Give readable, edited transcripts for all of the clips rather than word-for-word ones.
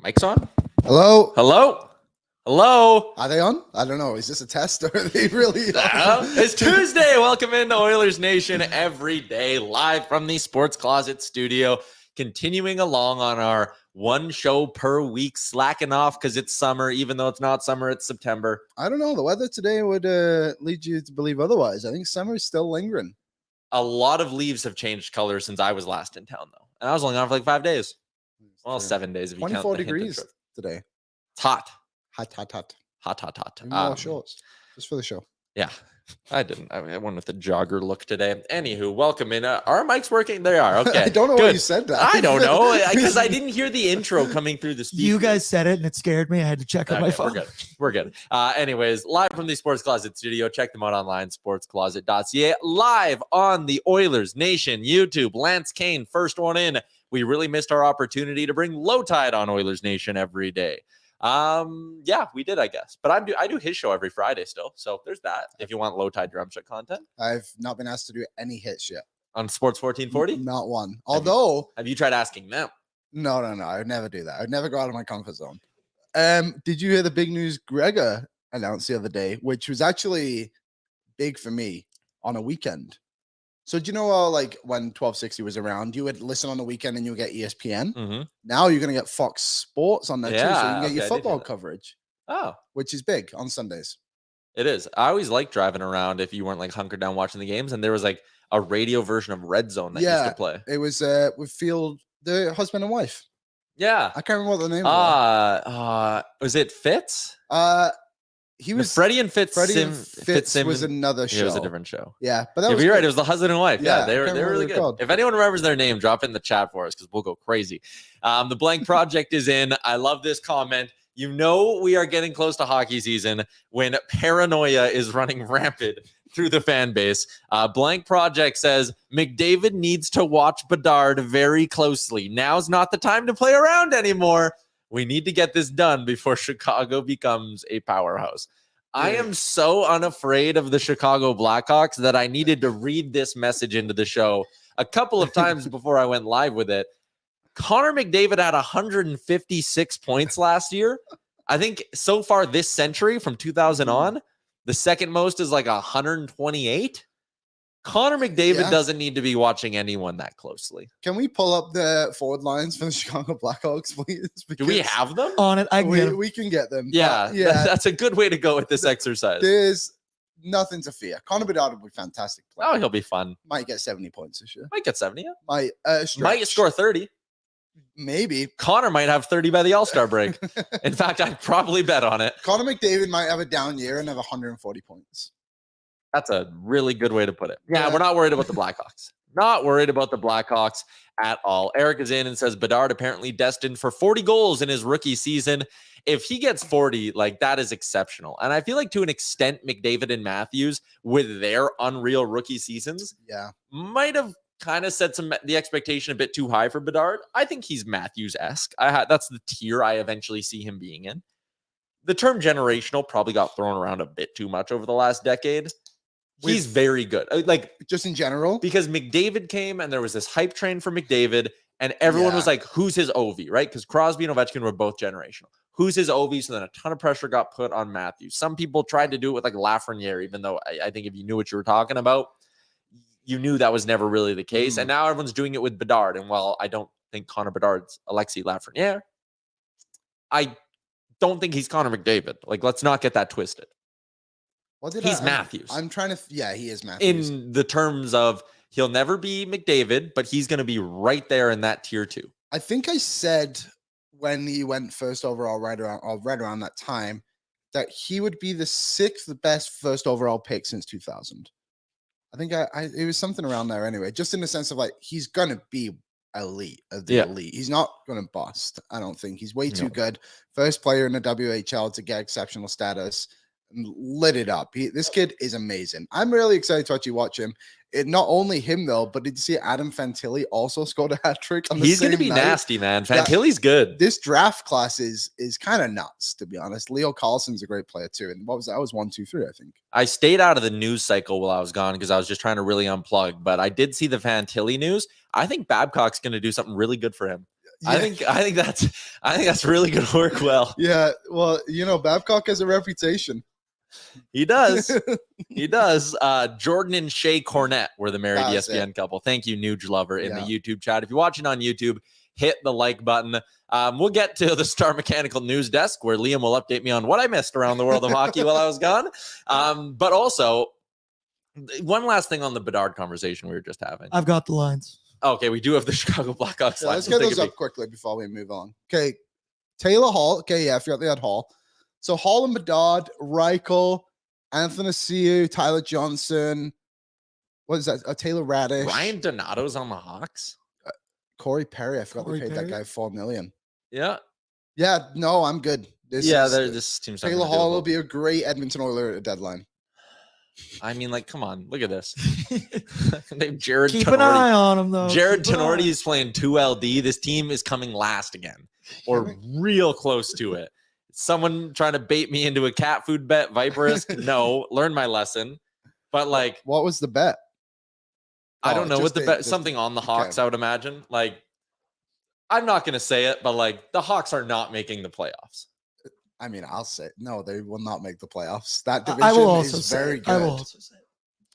Mic's on? Hello? Hello? Hello? Are they on? I don't know. Is this a test or are they really on? It's Tuesday. Welcome into Oilers Nation Everyday, live from the Sports Closet studio. Continuing along on our one show per week, slacking off because it's summer. Even though it's not summer, it's September. I don't know. The weather today would lead you to believe otherwise. I think summer is still lingering. A lot of leaves have changed color since I was last in town, though. And I was only on for like 5 days. Well, 7 days if you count the 24 degrees today. It's hot. Hot. Hot. More shorts. Just for the show. Yeah. I didn't. I went with the jogger look today. Anywho, welcome in. Are mics working? They are. Okay. I don't know why you said that. I don't know because I didn't hear the intro coming through the speaker. You guys said it and it scared me. I had to check on my phone. We're good. Anyways, live from the Sports Closet studio. Check them out online, sportscloset.ca. Live on the Oilers Nation YouTube. Lance Kane, first one in. We really missed our opportunity to bring Low Tide on Oilers Nation every day. Yeah, we did, I guess. But I do his show every Friday still. So there's that. If you want Low Tide Yaremchuk content. I've not been asked to do any hits yet. On Sports 1440? Not one. Although have you tried asking them? No. I would never do that. I would never go out of my comfort zone. Did you hear the big news Gregor announced the other day, which was actually big for me on a weekend? So do you know like when 1260 was around, you would listen on the weekend and you would get ESPN. Mm-hmm. Now you're going to get Fox Sports on there too, so you can get your football coverage. Oh, which is big on Sundays. It is. I always liked driving around if you weren't like hunkered down watching the games, and there was like a radio version of Red Zone that used to play. It was with Field, the husband and wife. Yeah, I can't remember what the name was. Was it Fitz? He was Freddie and Fitz. Fitz was another show. It was a different show. Yeah, but you're right. It was the husband and wife. Yeah, they were really good. Called. If anyone remembers their name, drop it in the chat for us because we'll go crazy. The Blank Project is in. I love this comment. You know we are getting close to hockey season when paranoia is running rampant through the fan base. Blank Project says McDavid needs to watch Bedard very closely. Now's not the time to play around anymore. We need to get this done before Chicago becomes a powerhouse. Yeah. I am so unafraid of the Chicago Blackhawks that I needed to read this message into the show a couple of times before I went live with it. Connor McDavid had 156 points last year. I think so far this century from 2000 on, the second most is like 128. Connor McDavid doesn't need to be watching anyone that closely. Can we pull up the forward lines for the Chicago Blackhawks, please? Do we have them? On it, we can get them. Yeah, that's a good way to go with this exercise. There's nothing to fear. Connor Bedard will be fantastic player. Oh, he'll be fun. Might get 70 points this year. Might get 70, yeah. Might score 30. Maybe. Connor might have 30 by the All-Star break. In fact, I'd probably bet on it. Connor McDavid might have a down year and have 140 points. That's a really good way to put it. Yeah, we're not worried about the Blackhawks. Not worried about the Blackhawks at all. Eric is in and says Bedard apparently destined for 40 goals in his rookie season. If he gets 40, like that is exceptional. And I feel like to an extent, McDavid and Matthews with their unreal rookie seasons, might have kind of set the expectation a bit too high for Bedard. I think he's Matthews-esque. That's the tier I eventually see him being in. The term generational probably got thrown around a bit too much over the last decade. He's very good. Like just in general, because McDavid came and there was this hype train for McDavid and everyone was like, who's his OV, right? Because Crosby and Ovechkin were both generational. Who's his OV? So then a ton of pressure got put on Matthews. Some people tried to do it with like Lafreniere, even though I think if you knew what you were talking about, you knew that was never really the case. And now everyone's doing it with Bedard. And while I don't think Connor Bedard's Alexis Lafreniere, I don't think he's Connor McDavid. Like, let's not get that twisted. He's Matthews. I'm trying to. Yeah, he is Matthews. In the terms of he'll never be McDavid, but he's going to be right there in that tier 2. I think I said when he went first overall, right around that time, that he would be the 6th best first overall pick since 2000. I think it was something around there anyway. Just in the sense of like he's going to be elite of the elite. He's not going to bust. I don't think he's way too good. First player in the WHL to get exceptional status. Lit it up. This kid is amazing. I'm really excited to actually watch him. Not only him though, but did you see Adam Fantilli also scored a hat trick? He's going to be nasty, man. Fantilli's good. This draft class is kind of nuts, to be honest. Leo Carlson's a great player too. And what was that? Was 1, 2, 3, I think. I stayed out of the news cycle while I was gone because I was just trying to really unplug. But I did see the Fantilli news. I think Babcock's going to do something really good for him. I think that's really going to work well. Yeah, well, Babcock has a reputation. He does. He does. Jordan and Shay Cornett were the married That's ESPN couple. Thank you, Nuge Lover, in the Yeah. YouTube chat. If you're watching on YouTube, hit the like button. We'll get to the Star Mechanical News Desk, where Liam will update me on what I missed around the world of hockey while I was gone. But also, one last thing on the Bedard conversation we were just having. I've got the lines. Okay, we do have the Chicago Blackhawks. Yeah, let's get those up quickly before we move on. Okay, Taylor Hall. Okay, yeah, I forgot they had Hall. So Hall and Bedard, Reichel, Anthony Ciu, Tyler Johnson. What is that? Taylor Radish. Ryan Donato's on the Hawks. Corey Perry. I forgot Corey they paid Perry? that guy $4 million. Yeah. Yeah, no, I'm good. This team's not Taylor gonna do Hall it. will be a great Edmonton Oiler at a deadline. I mean, like, come on, look at this. They have Jared Keep Tenorti. an eye on him, though. Jared Keep an eye. Tenorti is playing 2LD. This team is coming last again, or real close to it. Someone trying to bait me into a cat food bet, Viperisk. No, learn my lesson. But like, What was the bet? I don't know what the bet. just- Something on the Hawks, okay. I would imagine. Like, I'm not going to say it, but like, the Hawks are not making the playoffs. I mean, I'll say no. They will not make the playoffs. That I will division also is say very it. good. I will also say it.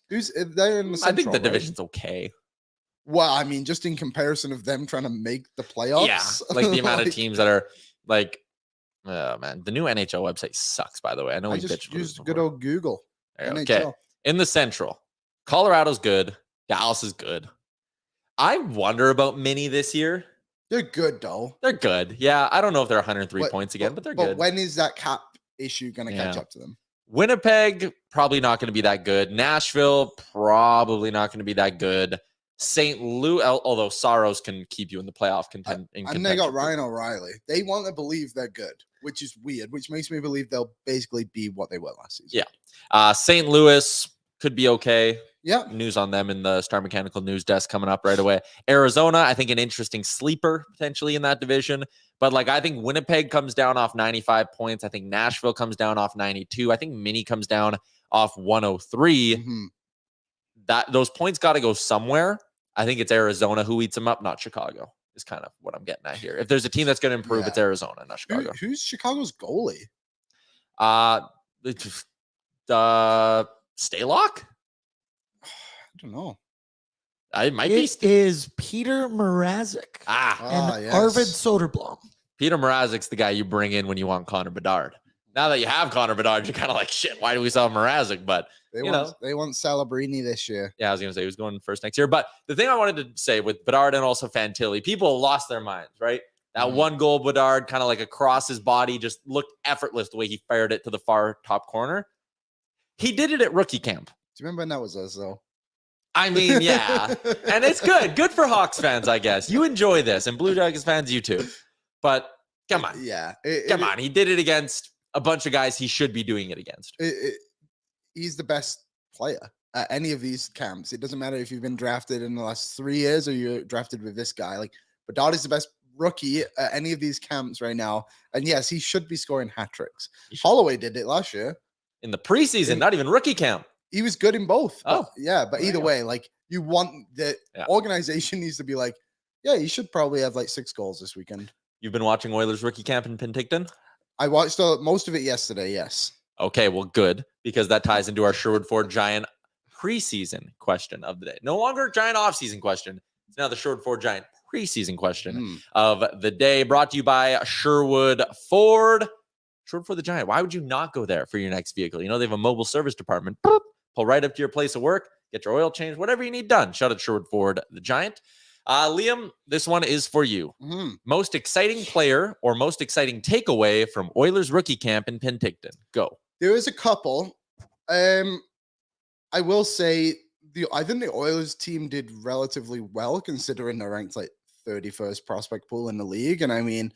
Who's they're in the I think Central, the right? division's okay. Well, I mean, just in comparison of them trying to make the playoffs. Yeah, like the amount of Like, teams that are like, oh man, the new NHL website sucks. By the way, I know I we just bitched about this used good before. old Google. Okay, NHL. in the Central, Colorado's good. Dallas is good. I wonder about Mini this year. They're good though. They're good. Yeah, I don't know if they're 103 points again, but they're good. When is that cap issue going to catch Yeah. up to them? Winnipeg, probably not going to be that good. Nashville, probably not going to be that good. St. Louis, although Saros can keep you in the playoff contention. And they got Ryan O'Reilly. They want to believe they're good, which is weird, which makes me believe they'll basically be what they were last season. Yeah. St. Louis could be okay. Yeah. News on them in the Star Mechanical News Desk coming up right away. Arizona, I think an interesting sleeper potentially in that division. But like, I think Winnipeg comes down off 95 points. I think Nashville comes down off 92. I think Mini comes down off 103. Mhm. Those points got to go somewhere. I think it's Arizona who eats them up, not Chicago, is kind of what I'm getting at here. If there's a team that's going to improve, it's Arizona, not Chicago. Who's Chicago's goalie? Staylock? I don't know. It might be. It is Peter Mrazek and yes. Arvid Soderblom. Peter Mrazek's the guy you bring in when you want Connor Bedard. Now that you have Connor Bedard, you're kind of like, shit, why do we sell Mrazek? But They you want Celebrini this year. yeah, I was going to say he was going first next year. But the thing I wanted to say with Bedard and also Fantilli, people lost their minds, right? That one goal, Bedard, kind of like across his body, just looked effortless the way he fired it to the far top corner. He did it at rookie camp. Do you remember when that was us, though? I mean, yeah. And it's good. Good for Hawks fans, I guess. You enjoy this. And Blue Jackets fans, you too. But come on. Yeah. Come on. He did it against a bunch of guys he should be doing it against. He's the best player at any of these camps. It doesn't matter if you've been drafted in the last 3 years or you're drafted with this guy. Like, Bedard is the best rookie at any of these camps right now. And yes, he should be scoring hat tricks. Holloway did it last year. In the preseason, not even rookie camp. He was good in both. Oh. But yeah, but either way, like, you want the organization needs to be like, yeah, you should probably have like 6 goals this weekend. You've been watching Oilers rookie camp in Penticton? I watched most of it yesterday, yes. Okay, well, good, because that ties into our Sherwood Ford Giant preseason question of the day. No longer Giant offseason question. It's now the Sherwood Ford Giant preseason question of the day, brought to you by Sherwood Ford. Sherwood Ford the Giant. Why would you not go there for your next vehicle? You know, they have a mobile service department. Boop, pull right up to your place of work, get your oil changed, whatever you need done. Shout out Sherwood Ford the Giant. Liam, this one is for you. Most exciting player or most exciting takeaway from Oilers rookie camp in Penticton? Go. There is a couple. I will say I think the Oilers team did relatively well considering they're ranked like 31st prospect pool in the league. And I mean,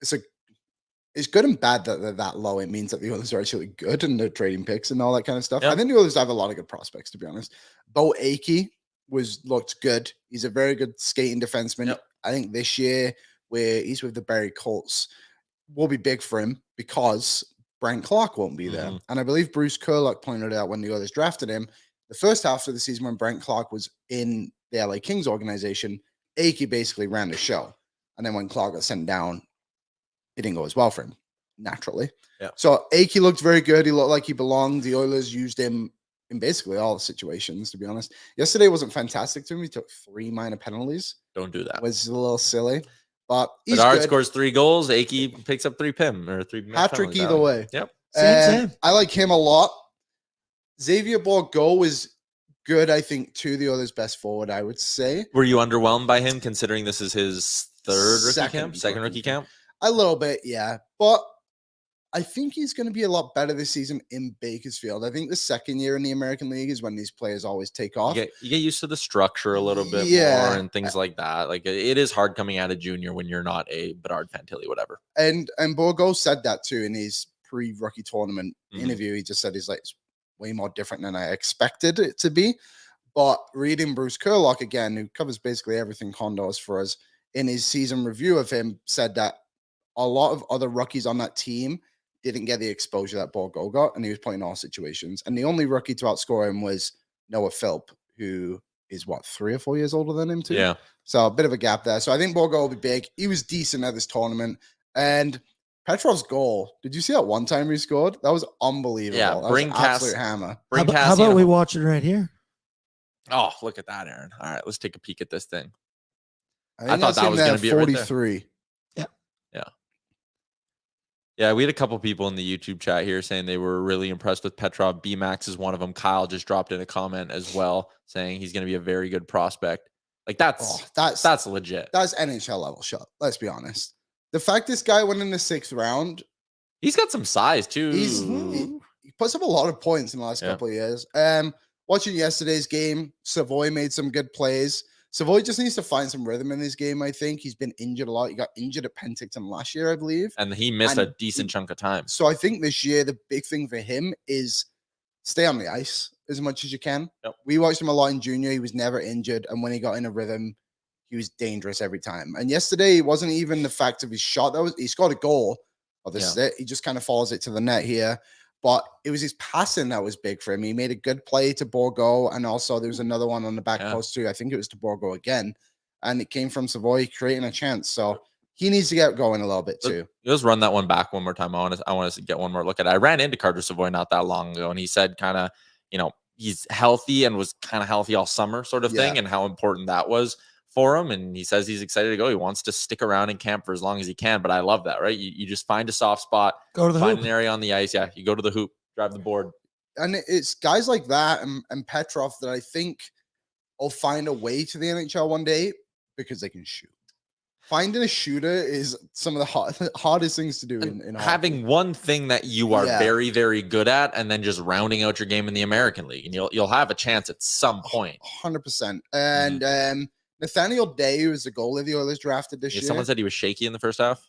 it's good and bad that they're that low. It means that the Oilers are actually good and they're trading picks and all that kind of stuff. Yep. I think the Oilers have a lot of good prospects, to be honest. Bo Akey looked good. He's a very good skating defenseman. Yep. I think this year, where he's with the Barrie Colts, will be big for him because Brent Clark won't be there. And I believe Bruce Kurlock pointed out when the Oilers drafted him, the first half of the season when Brent Clark was in the LA Kings organization, Akey basically ran the show. And then when Clark got sent down, it didn't go as well for him, naturally. Yeah. So Akey looked very good. He looked like he belonged. The Oilers used him in basically all situations, to be honest. Yesterday wasn't fantastic to him. He took 3 minor penalties. Don't do that. It was a little silly. But he's Bedard good. scores 3 goals. Akey picks up 3 PIM or 3 hat-trick either way. Yep. Same. I like him a lot. Xavier Bourgault is good, I think, too. The Oilers' best forward, I would say. Were you underwhelmed by him, considering this is his second rookie camp? A little bit, yeah. But I think he's going to be a lot better this season in Bakersfield. I think the second year in the American League is when these players always take off. You get used to the structure a little bit more and things like that. Like, it is hard coming out of junior when you're not a Bedard, Fantilli, whatever. And Bourgault said that too in his pre-rookie tournament interview. He just said he's like, it's way more different than I expected it to be. But reading Bruce Kurlock again, who covers basically everything Condors for us, in his season review of him, said that a lot of other rookies on that team didn't get the exposure that Bourgault got, and he was playing in all situations. And the only rookie to outscore him was Noah Philp, who is, 3 or 4 years older than him, too? Yeah. So a bit of a gap there. So I think Bourgault will be big. He was decent at this tournament. And Petrov's goal, did you see that one time he scored? That was unbelievable. Yeah, that was an absolute hammer. How about we watch it right here? Oh, look at that, Aaron. All right, let's take a peek at this thing. I thought that was going to be 43. Yeah, we had a couple people in the YouTube chat here saying they were really impressed with Petrov. B-Max is one of them. Kyle just dropped in a comment as well saying he's going to be a very good prospect. Like, that's legit. That's NHL level shot. Let's be honest. The fact this guy went in the 6th round. He's got some size, too. He puts up a lot of points in the last couple of years. Watching yesterday's game, Savoy made some good plays. Savoy just needs to find some rhythm in his game, I think. He's been injured a lot. He got injured at Penticton last year, I believe. And he missed a decent chunk of time. So I think this year, the big thing for him is stay on the ice as much as you can. Yep. We watched him a lot in junior. He was never injured. And when he got in a rhythm, he was dangerous every time. And yesterday, it wasn't even the fact of his shot. He scored a goal. Oh, this is it. He just kind of follows it to the net here. But it was his passing that was big for him. He made a good play to Bourgault, and also there was another one on the back post too. I think it was to Bourgault again, and it came from Savoy creating a chance. So he needs to get going a little bit too. Let's run that one back one more time. I want to get one more look at it. I ran into Carter Savoy not that long ago, and he said kind of, he's healthy and was kind of healthy all summer sort of thing, and how important that was for him. And he says he's excited to go. He wants to stick around in camp for as long as he can. But I love that, right? You just find a soft spot, go to the find hoop. an area on the ice. Yeah, you go to the hoop, drive the board. And it's guys like that and Petrov that I think will find a way to the NHL one day because they can shoot. Finding a shooter is some of the hardest things to do in having one thing that you are very, very good at, and then just rounding out your game in the American League, and you'll have a chance at some point. 100%. And Nathaniel Day, who was the goalie the Oilers drafted this year. Someone said he was shaky in the first half.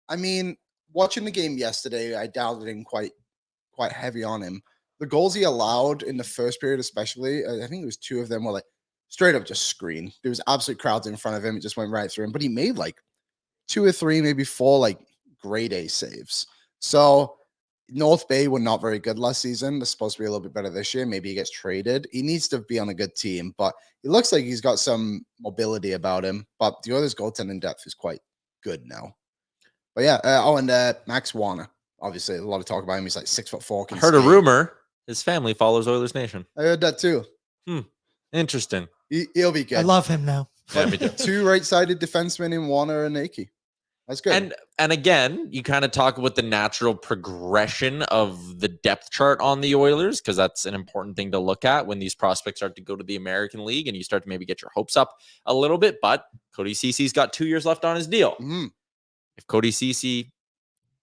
I mean, watching the game yesterday, I dialed it in quite heavy on him. The goals he allowed in the first period, especially, I think it was 2 of them were like straight up just screen. There was absolute crowds in front of him. It just went right through him. But he made like 2 or 3, maybe 4 like grade A saves. So North Bay were not very good last season. They're supposed to be a little bit better this year. Maybe he gets traded. He needs to be on a good team, but it looks like he's got some mobility about him. But the Oilers' goaltending depth is quite good now. But yeah, and Max Warner. Obviously, a lot of talk about him. He's like 6'4". I heard a rumor his family follows Oilers Nation. I heard that too. Interesting. He'll be good. I love him now. Yeah, me too. 2 right-sided defensemen in Warner and Akey. That's good. And again, you kind of talk about the natural progression of the depth chart on the Oilers, because that's an important thing to look at when these prospects start to go to the American League and you start to maybe get your hopes up a little bit. But Cody Cece's got 2 years left on his deal. If Cody Cece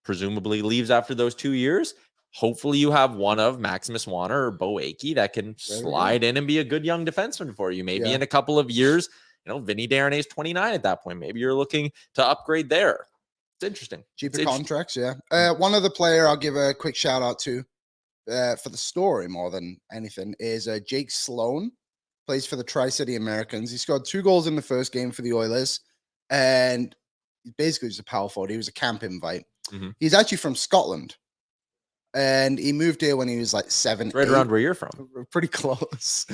presumably leaves after those 2 years, hopefully you have one of Maximus Warner or Bo Akey that can slide in and be a good young defenseman for you. Maybe in a couple of years, Vinny Darnay's 29 at that point. Maybe you're looking to upgrade there. It's interesting. Cheaper contracts, one other player I'll give a quick shout out to for the story more than anything is Jake Sloan. Plays for the Tri-City Americans. He scored 2 goals in the first game for the Oilers, and he's basically just a power forward. He was a camp invite. He's actually from Scotland, and he moved here when he was like 7. Right around where you're from. Pretty close.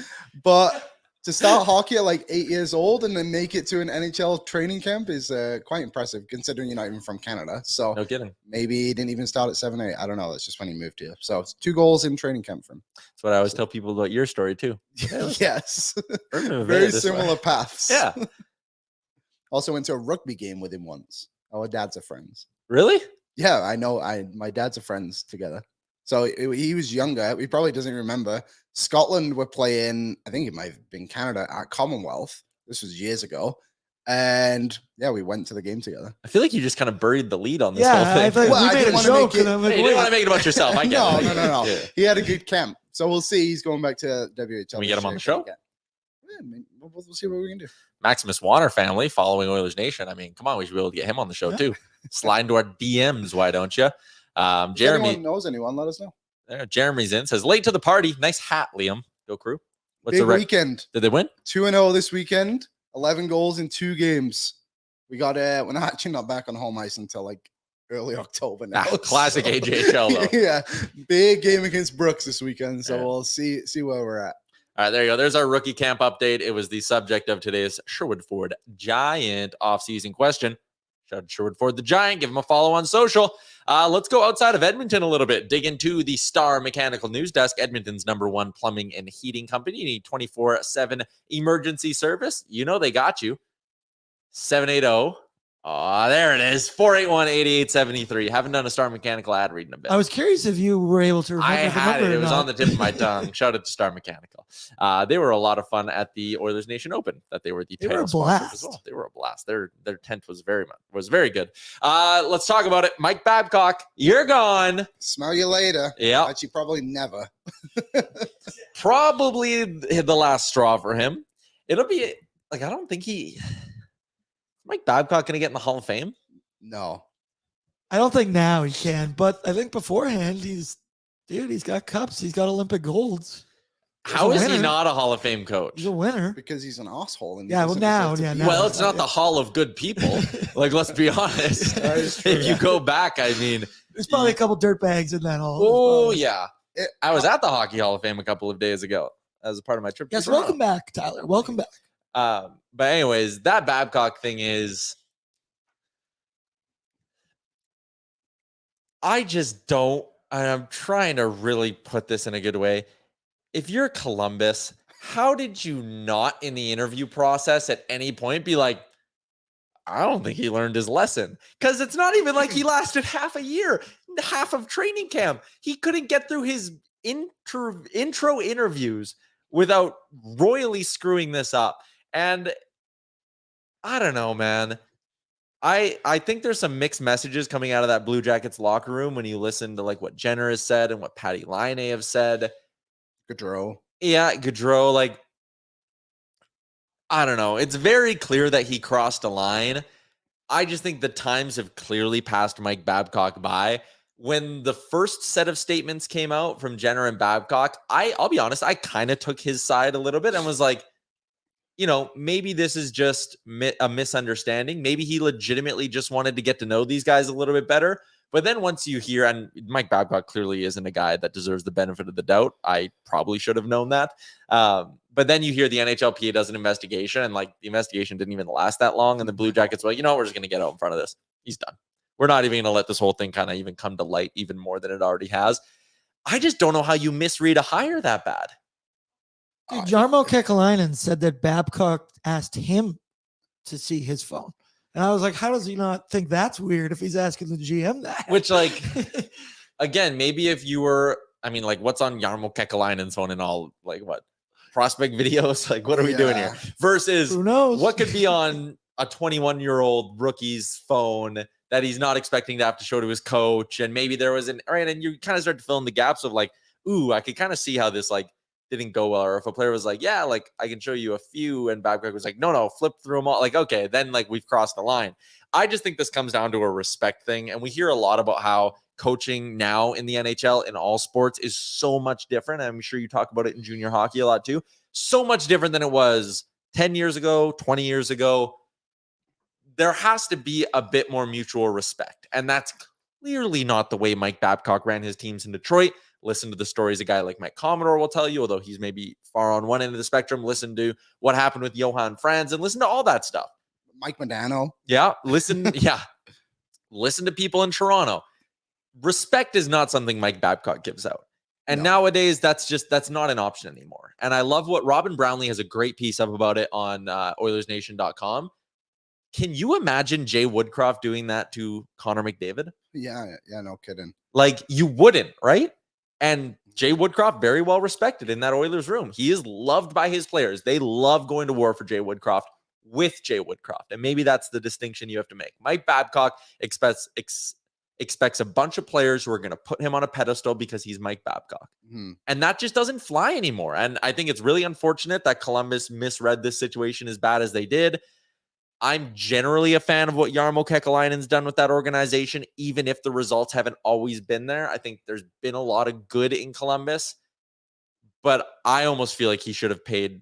But to start hockey at like 8 years old and then make it to an NHL training camp is quite impressive, considering you're not even from Canada. So No kidding. maybe he didn't even start at 7, 8. I don't know. That's just when he moved here. So it's 2 goals in training camp for him. That's what I always tell people about your story too. Yes. Very Very similar paths. Yeah. Also went to a rugby game with him once. Our dads are friends. Really? Yeah, I know. My dads are friends together. So he was younger. He probably doesn't remember. Scotland were playing, I think it might have been Canada at Commonwealth. This was years ago. And yeah, we went to the game together. I feel like you just kind of buried the lead on this whole thing. I thought Well, I we made didn't a wanna joke. make it- And I'm like, Hey, you wait. didn't want to make it about yourself. I get No, it. no. Yeah. He had a good camp. So we'll see. He's going back to WHL. Can we get him on the this year. show? Yeah, I mean, we'll see what we can do. Maximus Warner family following Oilers Nation. I mean, come on, we should be able to get him on the show Yeah. too. Slide into our DMs, why don't you? If Jeremy anyone knows anyone, let us know. Jeremy's in, says late to the party. Nice hat, Liam. Go Crew. What's Big the record? weekend. Did they win? 2-0 this weekend. 11 goals in 2 games. We got we're not actually not back on home ice until like early October now. Classic so- AJHL though. Yeah, big game against Brooks this weekend. So Yeah. we'll see where we're at. All right, there you go. There's our rookie camp update. It was the subject of today's Sherwood Ford Giant offseason question. Shout out to Sherwood Ford the Giant. Give him a follow on social. Let's go outside of Edmonton a little bit. Dig into the Star Mechanical News Desk, Edmonton's #1 plumbing and heating company. You need 24/7 emergency service. You know they got you. 780. Oh, there it is. 481-8873. Haven't done a Star Mechanical ad read in a bit. I was curious if you were able to remember I the had number it. or It was not. on the tip of my tongue. Shout out to Star Mechanical. They were a lot of fun at the Oilers Nation Open. That they were the They were title a sponsors as blast. well. They were a blast. Their tent was very good. Let's talk about it. Mike Babcock, you're gone. Smell you later. Yeah, Actually, probably never. probably the last straw for him. It'll be like I don't think Mike Babcock gonna get in the Hall of Fame. No. I don't think now he can, but I think beforehand he's got cups. He's got Olympic golds. How He's a is he winner. not a Hall of Fame coach? He's a winner. Because he's an asshole. And he Yeah, well, doesn't now, deserve to yeah, be now. there. Well, it's not the Hall of Good people. Like, let's be honest. That is true, If you yeah. go back, I mean, There's probably a couple dirt bags in that hall. oh yeah. It- I was at the Hockey Hall of Fame a couple of days ago as a part of my trip. to Yes, Toronto. welcome back, Tyler. Welcome back. But anyways, that Babcock thing is, I just don't, and I'm trying to really put this in a good way. If you're Columbus, how did you not in the interview process at any point be like, I don't think he learned his lesson? Because it's not even like he lasted half a year, half of training camp. He couldn't get through his intro interviews without royally screwing this up. And I don't know, man. I think there's some mixed messages coming out of that Blue Jackets locker room when you listen to like what Jenner has said and what Patty Laine have said. Gaudreau. Yeah, Gaudreau, like, I don't know. It's very clear that he crossed a line. I just think the times have clearly passed Mike Babcock by. When the first set of statements came out from Jenner and Babcock, I'll be honest, I kind of took his side a little bit and was like, you know, maybe this is just a misunderstanding. Maybe he legitimately just wanted to get to know these guys a little bit better. But then once you hear, and Mike Babcock clearly isn't a guy that deserves the benefit of the doubt. I probably should have known that. But then you hear the NHLPA does an investigation, and like the investigation didn't even last that long. And the Blue Jackets were like, you know what, we're just going to get out in front of this. He's done. We're not even going to let this whole thing kind of even come to light even more than it already has. I just don't know how you misread a hire that bad. Dude, Jarmo Kekalainen said that Babcock asked him to see his phone. And I was like, how does he not think that's weird if he's asking the GM that? Which, like, again, maybe if you were, I mean, like, what's on Jarmo Kekalainen's phone and all, like, what? Prospect videos? Like, what are we doing here? Versus Who knows? what could be on a 21-year-old rookie's phone that he's not expecting to have to show to his coach. And maybe there was right, and you kind of start to fill in the gaps of like, ooh, I could kind of see how this like didn't go well. Or if a player was like, yeah, like I can show you a few, and Babcock was like, no, flip through them all. Like, okay, then like we've crossed the line. I just think this comes down to a respect thing. And we hear a lot about how coaching now in the NHL in all sports is so much different. I'm sure you talk about it in junior hockey a lot too. So much different than it was 10 years ago, 20 years ago. There has to be a bit more mutual respect. And that's clearly not the way Mike Babcock ran his teams in Detroit. Listen to the stories a guy like Mike Commodore will tell you, although he's maybe far on one end of the spectrum. Listen to what happened with Johan Franz and listen to all that stuff. Mike Modano. Yeah. Listen. Yeah. Listen to people in Toronto. Respect is not something Mike Babcock gives out. And nowadays, that's not an option anymore. And I love what Robin Brownlee has a great piece up about it on Oilersnation.com. Can you imagine Jay Woodcroft doing that to Connor McDavid? Yeah, no kidding. Like, you wouldn't, right? And Jay Woodcroft, very well respected in that Oilers room. He is loved by his players. They love going to war for Jay Woodcroft with Jay Woodcroft. And maybe that's the distinction you have to make. Mike Babcock expects a bunch of players who are going to put him on a pedestal because he's Mike Babcock. And that just doesn't fly anymore. And I think it's really unfortunate that Columbus misread this situation as bad as they did. I'm generally a fan of what Jarmo Kekalainen's done with that organization, even if the results haven't always been there. I think there's been a lot of good in Columbus, but I almost feel like he should have paid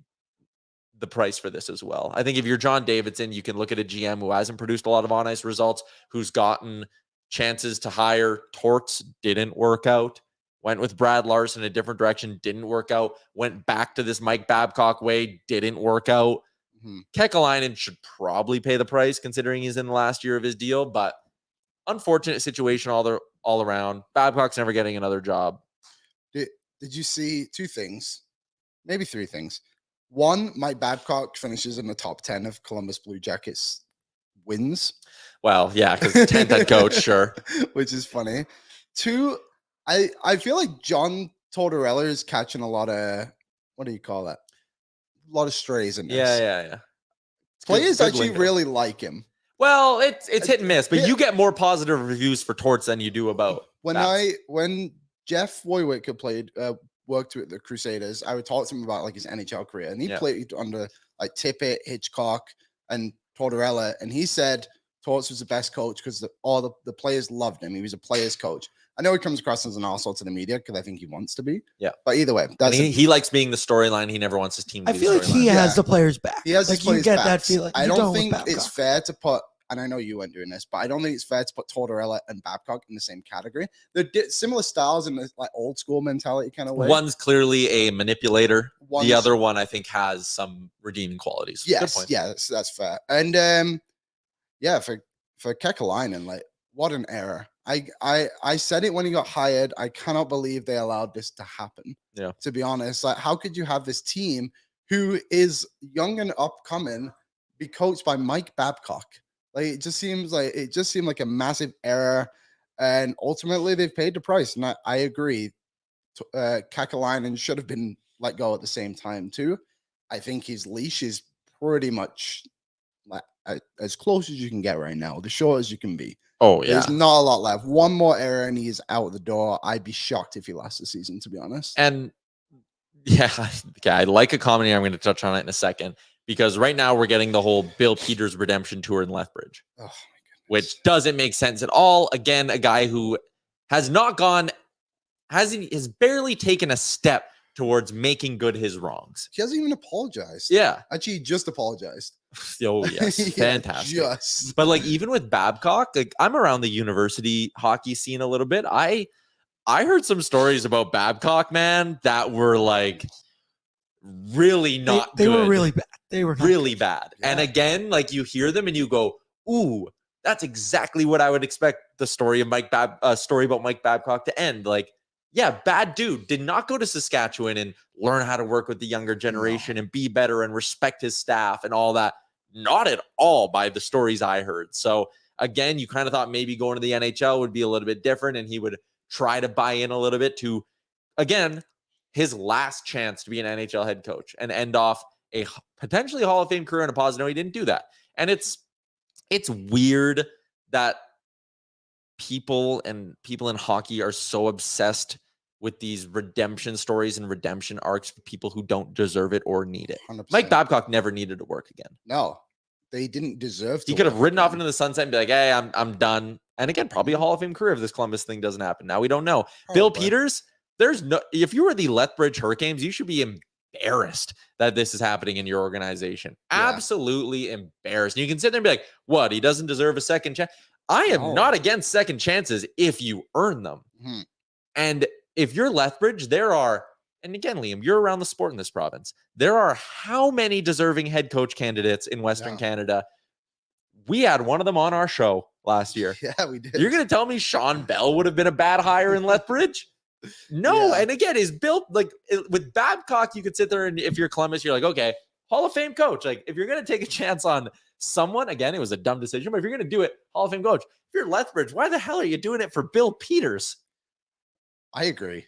the price for this as well. I think if you're John Davidson, you can look at a GM who hasn't produced a lot of on-ice results, who's gotten chances to hire. Torts didn't work out. Went with Brad Larson in a different direction, didn't work out. Went back to this Mike Babcock way, didn't work out. Kekalainen should probably pay the price considering he's in the last year of his deal, but unfortunate situation all around. Babcock's never getting another job. Did you see two things? Maybe three things. One, Mike Babcock finishes in the top 10 of Columbus Blue Jackets wins. Well, yeah, because 10th head coach, sure. Which is funny. Two, I feel like John Tortorella is catching a lot of, what do you call that? A lot of strays in this. Yeah. Players actually really like him. Well, it's hit and miss, but you get more positive reviews for Torts than you do about when Jeff Wojcicki worked with the Crusaders, I would talk to him about like his NHL career, and he played under like Tippett, Hitchcock, and Tortorella, and he said Torts was the best coach because all the players loved him. He was a player's coach. I know he comes across as an arsehole to the media because I think he wants to be. Yeah. But either way, he likes being the storyline. He never wants his team to be I feel like he has the players back. He has like his players you get back. that feeling. I don't think it's fair to put, and I know you weren't doing this, but I don't think it's fair to put Tortorella and Babcock in the same category. They're similar styles in this like old school mentality kind of way. One's clearly a manipulator. The other one, I think, has some redeeming qualities. Yes, yeah, that's fair. And for Kekalainen, like, what an error. I said it when he got hired. I cannot believe they allowed this to happen. Yeah. To be honest, like, how could you have this team who is young and upcoming be coached by Mike Babcock? Like, it just seemed like a massive error. And ultimately, they've paid the price. And I agree. Kekalainen should have been let go at the same time too. I think his leash is pretty much like as close as you can get right now, the short as you can be. Oh, yeah. There's not a lot left. One more error and he's out the door. I'd be shocked if he lasts the season, to be honest. And yeah, I like a comedy. I'm going to touch on it in a second because right now we're getting the whole Bill Peters redemption tour in Lethbridge, which doesn't make sense at all. Again, a guy who has barely taken a step towards making good his wrongs. He hasn't even apologized. Yeah. Actually, he just apologized. Oh, yes. Fantastic. Just. But like, even with Babcock, like, I'm around the university hockey scene a little bit. I heard some stories about Babcock, man, that were like really not they good. were really bad. They were really bad. Yeah. And again, like, you hear them and you go, ooh, that's exactly what I would expect the story of story about Mike Babcock to end. Like, yeah, bad dude, did not go to Saskatchewan and learn how to work with the younger generation and be better and respect his staff and all that. Not at all by the stories I heard. So again, you kind of thought maybe going to the NHL would be a little bit different and he would try to buy in a little bit to, again, his last chance to be an NHL head coach and end off a potentially Hall of Fame career in a positive. No, he didn't do that. And it's weird that people in hockey are so obsessed with these redemption stories and redemption arcs for people who don't deserve it or need it. 100%. Mike Babcock never needed to work again. No, they didn't deserve to. He could have ridden off into the sunset and be like, hey, I'm done. And again, probably a Hall of Fame career if this Columbus thing doesn't happen. Now we don't know. Probably. Bill Peters, if you were the Lethbridge Hurricanes, you should be embarrassed that this is happening in your organization. Yeah. Absolutely embarrassed. And you can sit there and be like, what? He doesn't deserve a second chance. I am not against second chances if you earn them. Mm-hmm. And if you're Lethbridge, there are, and again, Liam, you're around the sport in this province. There are how many deserving head coach candidates in Western Canada? We had one of them on our show last year. Yeah, we did. You're going to tell me Sean Bell would have been a bad hire in Lethbridge? No. Yeah. And again, is built like with Babcock, you could sit there and if you're Columbus, you're like, okay, Hall of Fame coach. Like if you're going to take a chance on someone, again, it was a dumb decision, but if you're going to do it, Hall of Fame coach. If you're Lethbridge, why the hell are you doing it for Bill Peters? I agree.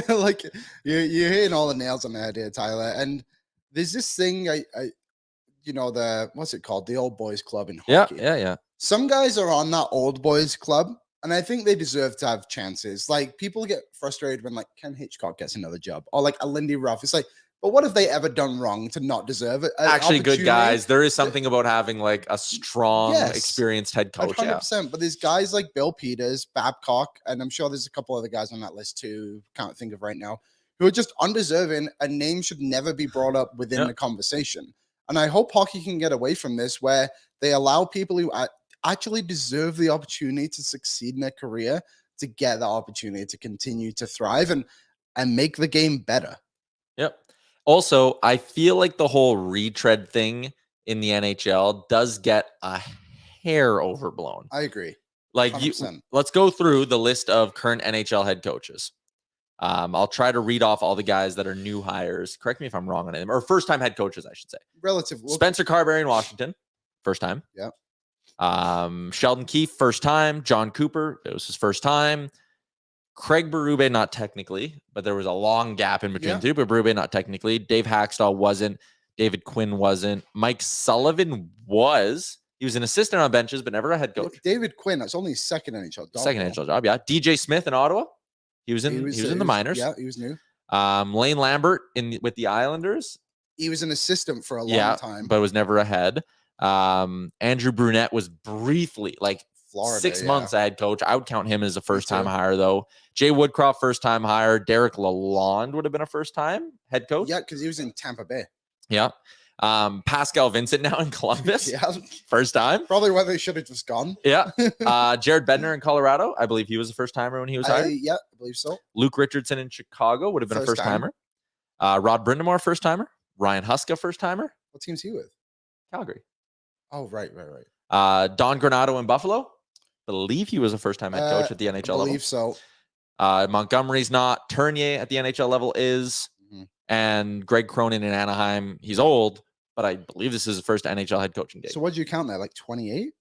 Like you're hitting all the nails on the head here, Tyler. And there's this thing, what's it called? The old boys club in hockey. Yeah. Some guys are on that old boys club, and I think they deserve to have chances. Like people get frustrated when like Ken Hitchcock gets another job or like a Lindy Ruff. It's like, but what have they ever done wrong to not deserve it? Actually, good guys. There is something about having like a strong, experienced head coach. 100%. But there's guys like Bill Peters, Babcock, and I'm sure there's a couple other guys on that list too. Can't think of right now, who are just undeserving. A name should never be brought up within the conversation. And I hope hockey can get away from this, where they allow people who actually deserve the opportunity to succeed in their career to get the opportunity to continue to thrive and make the game better. Yep. Also, I feel like the whole retread thing in the NHL does get a hair overblown. I agree. Like 100%. Let's go through the list of current NHL head coaches. I'll try to read off all the guys that are new hires. Correct me if I'm wrong on them, or first-time head coaches, I should say. Relative. Spencer Carberry in Washington, first time. Yeah. Sheldon Keefe, first time. John Cooper, it was his first time. Craig Berube, not technically, but there was a long gap in between two, but Berube, not technically. Dave Hackstall wasn't. David Quinn wasn't. Mike Sullivan was. He was an assistant on benches, but never a head coach. David Quinn, that's only his second NHL job. Second NHL job, yeah. DJ Smith in Ottawa. He was in the minors. Yeah, he was new. Lane Lambert with the Islanders. He was an assistant for a long time, but was never a head. Andrew Brunette was briefly like Florida, 6 months a head coach. I would count him as a first-time hire, though. Jay Woodcroft, first-time hire. Derek Lalonde would have been a first-time head coach. Yeah, because he was in Tampa Bay. Yeah. Pascal Vincent now in Columbus. First time. Probably where they should have just gone. Yeah. Jared Bednar in Colorado. I believe he was a first-timer when he was hired. Yeah, I believe so. Luke Richardson in Chicago would have been a first-timer. Rod Brindamore, first-timer. Ryan Huska, first-timer. What team's he with? Calgary. Oh, right. Don Granado in Buffalo. Believe he was a first-time head coach at the NHL level. I believe so. Montgomery's not. Turnier at the NHL level is. And Greg Cronin in Anaheim. He's old, but I believe this is his first NHL head coaching gig. So what did you count there? Like 28?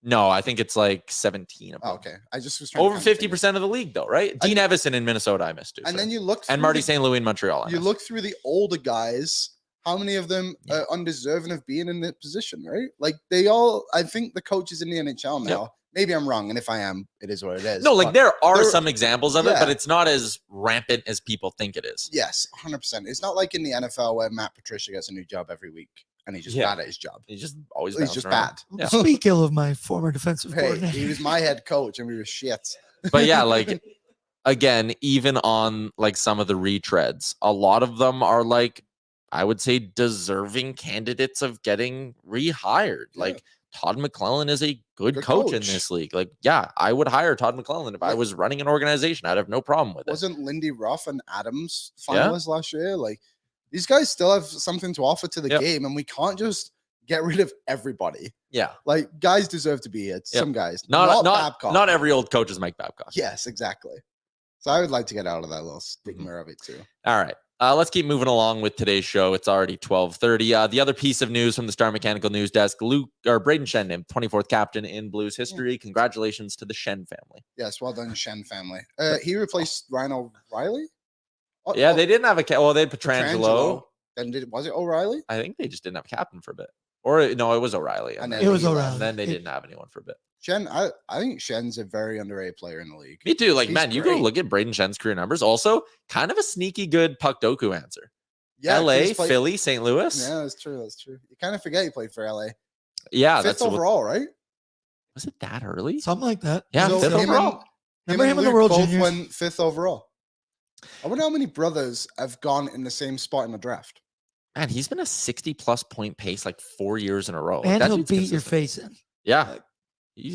No, I think it's like 17. Oh, okay. I just was over 50% of the league, though, right? Dean Evison in Minnesota, I missed too. And then you look and Marty St. Louis in Montreal. You look through the older guys. How many of them are undeserving of being in that position, right? Like they all, I think the coaches in the NHL now, maybe I'm wrong. And if I am, it is what it is. No, like there are some examples of it, but it's not as rampant as people think it is. Yes, 100%. It's not like in the NFL where Matt Patricia gets a new job every week and he's just bad at his job. He's just always bad. Yeah. Speak ill of my former defensive coordinator. He was my head coach and we were shit. But yeah, like again, even on like some of the retreads, a lot of them are like, I would say deserving candidates of getting rehired. Like Todd McClellan is a good coach in this league. Like, yeah, I would hire Todd McClellan if I was running an organization. I'd have no problem with it. Wasn't Lindy Ruff and Adams finalists last year? Like these guys still have something to offer to the game, and we can't just get rid of everybody. Yeah. Like guys deserve to be here. Some guys. Not Babcock. Not every old coach is Mike Babcock. Yes, exactly. So I would like to get out of that little stigma of it too. All right. Let's keep moving along with today's show. It's already 12:30. The other piece of news from the Star Mechanical News Desk, Braden Shen named 24th captain in Blues history. Congratulations to the Shen family. Yes, well done, Shen family. He replaced Ryan O'Reilly? They didn't have they had Pietrangelo. And was it O'Reilly? I think they just didn't have a captain for a bit. Or no, it was O'Reilly. It was O'Reilly. And then they didn't have anyone for a bit. Shen, I think Shen's a very underrated player in the league. Me too. Like, man, you go look at Braden Shen's career numbers. Also, kind of a sneaky good puck doku answer. Yeah, LA, Philly, St. Louis. Yeah, that's true. You kind of forget he played for LA. Yeah, fifth overall, right? Was it that early? Something like that. Yeah, so fifth overall. Remember him in the World both Juniors? went 5th overall. I wonder how many brothers have gone in the same spot in the draft. Man, he's been a 60+ point pace like 4 years in a row. And he'll beat your face in. Yeah.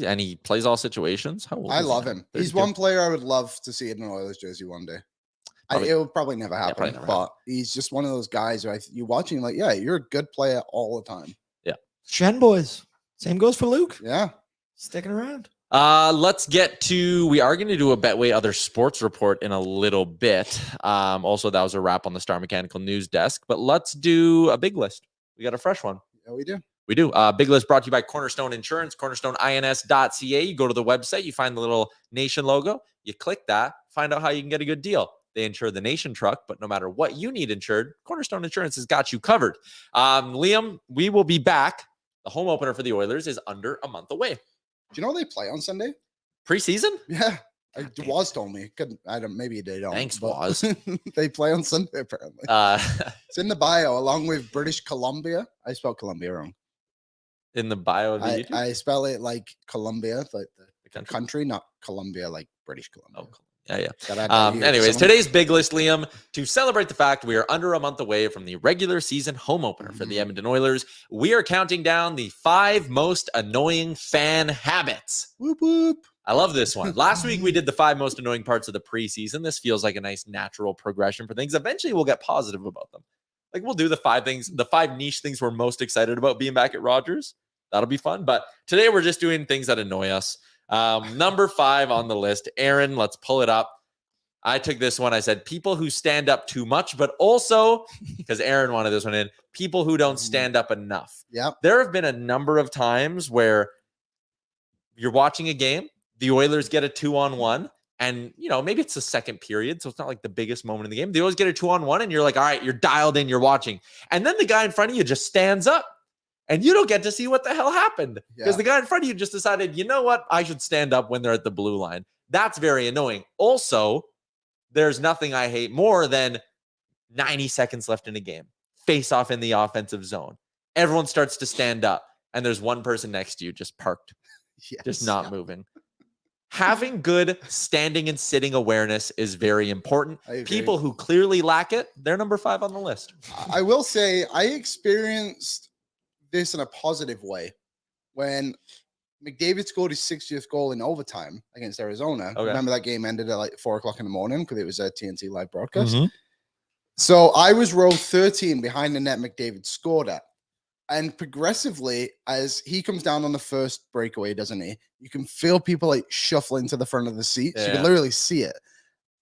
And he plays all situations. How old I is love he him. He's one player I would love to see in an Oilers jersey one day. Probably- It will probably never happen. probably never but he's just one of those guys who you're watching like, yeah, you're a good player all the time. Shen boys. Same goes for Luke. Yeah. Sticking around. Let's get to, we are going to do a Betway Other Sports report in a little bit. Also, that was a wrap on the Star Mechanical News Desk, but let's do a big list. We got a fresh one. Yeah, we do. We do. Big list brought to you by Cornerstone Insurance, cornerstoneins.ca. You go to the website, you find the little Nation logo, you click that, find out how you can get a good deal. They insure the Nation truck, but no matter what you need insured, Cornerstone Insurance has got you covered. Liam, we will be back. The home opener for the Oilers is under a month away. Do you know they play on Sunday? Preseason? Yeah. God damn. Waz told me. Maybe they don't. Thanks, but Waz. They play on Sunday, apparently. It's in the bio, along with British Columbia. I spelled Columbia wrong. In the bio of the YouTube? I spell it like Columbia, like the country? country, not Columbia, like British Columbia. Oh, yeah. Gotta add that here. Anyways, Someone- today's big list, Liam, to celebrate the fact we are under a month away from the regular season home opener for the Edmonton Oilers. We are counting down the 5 most annoying fan habits. Whoop, whoop. I love this one. Last week, we did the 5 most annoying parts of the preseason. This feels like a nice natural progression for things. Eventually, we'll get positive about them. Like, we'll do the 5 things, the 5 niche things we're most excited about being back at Rogers. That'll be fun. But today, we're just doing things that annoy us. Number 5 on the list. Aaron, let's pull it up. I took this one. I said, people who stand up too much, but also, because Aaron wanted this one in, people who don't stand up enough. Yep. There have been a number of times where you're watching a game, the Oilers get a 2-on-1, and, maybe it's the second period, so it's not like the biggest moment in the game. They always get a 2-on-1, and you're like, all right, you're dialed in, you're watching. And then the guy in front of you just stands up, and you don't get to see what the hell happened because the guy in front of you just decided, you know what? I should stand up when they're at the blue line. That's very annoying. Also, there's nothing I hate more than 90 seconds left in a game. Face off in the offensive zone. Everyone starts to stand up, and there's one person next to you just parked, just not moving. Having good standing and sitting awareness is very important. People who clearly lack it, they're number 5 on the list. I will say I experienced this in a positive way when McDavid scored his 60th goal in overtime against Arizona. Okay. Remember that game ended at like 4:00 in the morning because it was a TNT live broadcast. So I was row 13 behind the net McDavid scored at. And progressively, as he comes down on the first breakaway, doesn't he? You can feel people like shuffling to the front of the seats. You can literally see it.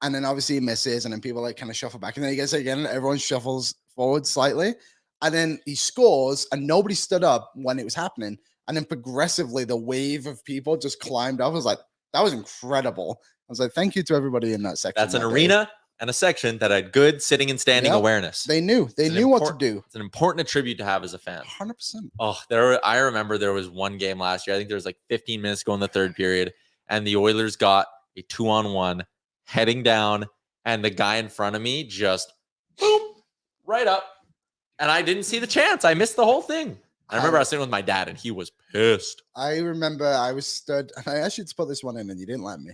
And then obviously he misses, and then people like kind of shuffle back. And then he gets it again, and everyone shuffles forward slightly. And then he scores, and nobody stood up when it was happening. And then progressively, the wave of people just climbed up. I was like, that was incredible. I was like, thank you to everybody in that section. That's an arena and a section that had good sitting and standing awareness. They knew. They knew what to do. It's an important attribute to have as a fan. 100%. Oh, I remember there was one game last year. I think there was like 15 minutes to go in the third period, and the Oilers got a 2-on-1 heading down, and the guy in front of me just boom, right up. And I didn't see the chance. I missed the whole thing. I remember I was sitting with my dad, and he was pissed. I remember I was stood, and I asked you to put this one in, and you didn't let me.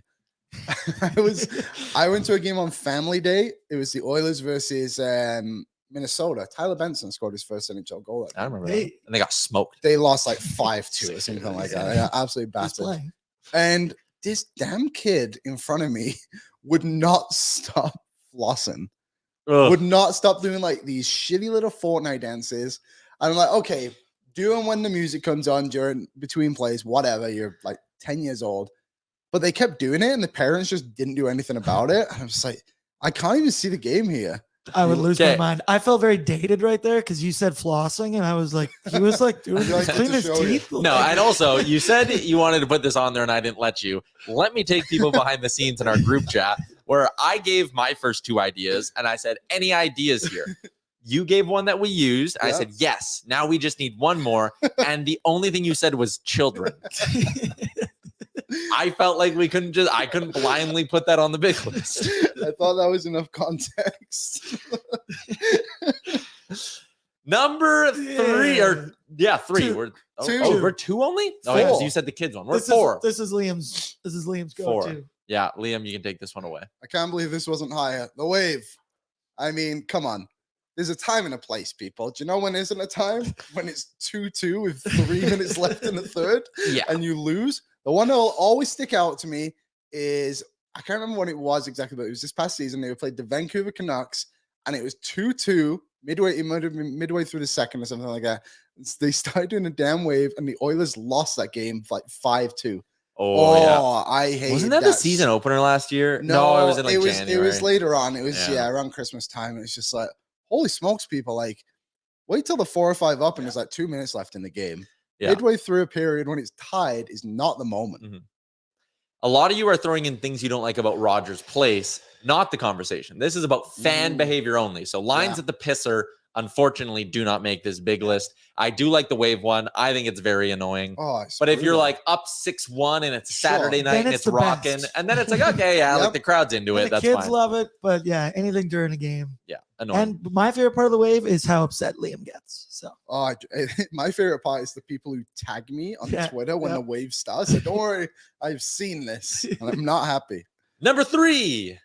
I went to a game on Family Day. It was the Oilers versus Minnesota. Tyler Benson scored his first NHL goal. I remember that. And they got smoked. They lost like 5-2 or something like that. They got absolutely bastard. And this damn kid in front of me would not stop flossing. Ugh. Would not stop doing like these shitty little Fortnite dances. And I'm like, okay, do them when the music comes on during between plays, whatever. You're like 10 years old. But they kept doing it, and the parents just didn't do anything about it. And I was like, I can't even see the game here. I would lose my mind. I felt very dated right there because you said flossing, and I was like, he was like doing clean his teeth. No, and also you said you wanted to put this on there, and I didn't let you. Let me take people behind the scenes in our group chat where I gave my first 2 ideas, and I said, any ideas here? You gave one that we used. I said, yes. Now we just need one more. And the only thing you said was children. I felt like I couldn't blindly put that on the big list. I thought that was enough context. Number 3 3. Two. We're 2 only? Oh, yeah, so you said the kids one. We're 4. This is Liam's go 4. too. Yeah, Liam, you can take this one away. I can't believe this wasn't higher. The wave. I mean, come on. There's a time and a place, people. Do you know when isn't a time? When it's 2-2 with 3 minutes left in the third, yeah, and you lose. The one that will always stick out to me is I can't remember what it was exactly, but it was this past season. They played the Vancouver Canucks, and it was 2-2 midway. It might have been midway through the second or something like that. They started doing a damn wave, and the Oilers lost that game like 5-2. Oh, yeah. I hate. Wasn't that the season opener last year? No, it was in like January. It was later on. It was Yeah. around Christmas time. It was just like, holy smokes, people! Like, wait till the 4 or 5 up, and there's like 2 minutes left in the game. Yeah. Midway through a period when it's tied is not the moment. Mhm. A lot of you are throwing in things you don't like about Rogers Place, not the conversation. This is about fan behavior only. So lines at the pisser, unfortunately, do not make this big list. I do like the wave one. I think it's very annoying. But if you're like up 6-1 and it's Saturday night and it's rocking, and then it's like, okay, yeah, like the crowd's into it. That's the kids fine. love it, but yeah, anything during a game. Yeah, annoying. And my favorite part of the wave is how upset Liam gets. So my favorite part is the people who tag me on Twitter when the wave starts. Like, don't worry, I've seen this, and I'm not happy. Number 3.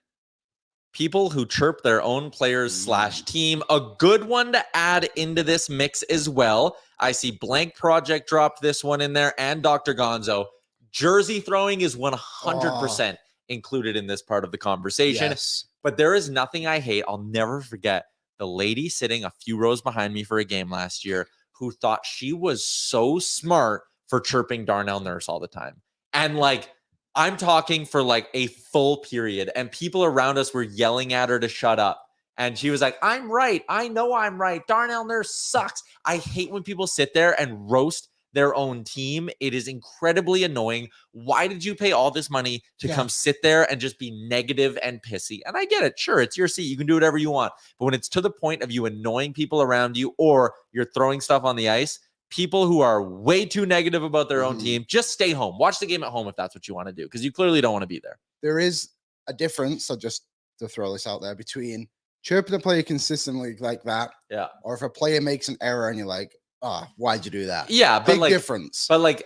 People who chirp their own players / team. A good one to add into this mix as well. I see Blank Project dropped this one in there and Dr. Gonzo. Jersey throwing is 100% included in this part of the conversation. Yes. But there is nothing I hate. I'll never forget the lady sitting a few rows behind me for a game last year who thought she was so smart for chirping Darnell Nurse all the time. And like, I'm talking for like a full period, and people around us were yelling at her to shut up. And she was like, I'm right. I know I'm right. Darnell Nurse sucks. I hate when people sit there and roast their own team. It is incredibly annoying. Why did you pay all this money to come sit there and just be negative and pissy? And I get it. Sure, it's your seat. You can do whatever you want. But when it's to the point of you annoying people around you or you're throwing stuff on the ice, people who are way too negative about their own team, just stay home. Watch the game at home if that's what you want to do, because you clearly don't want to be there. There is a difference, so just to throw this out there, between chirping a player consistently like that, or if a player makes an error and you're like, why'd you do that? Yeah, but big like, difference. But like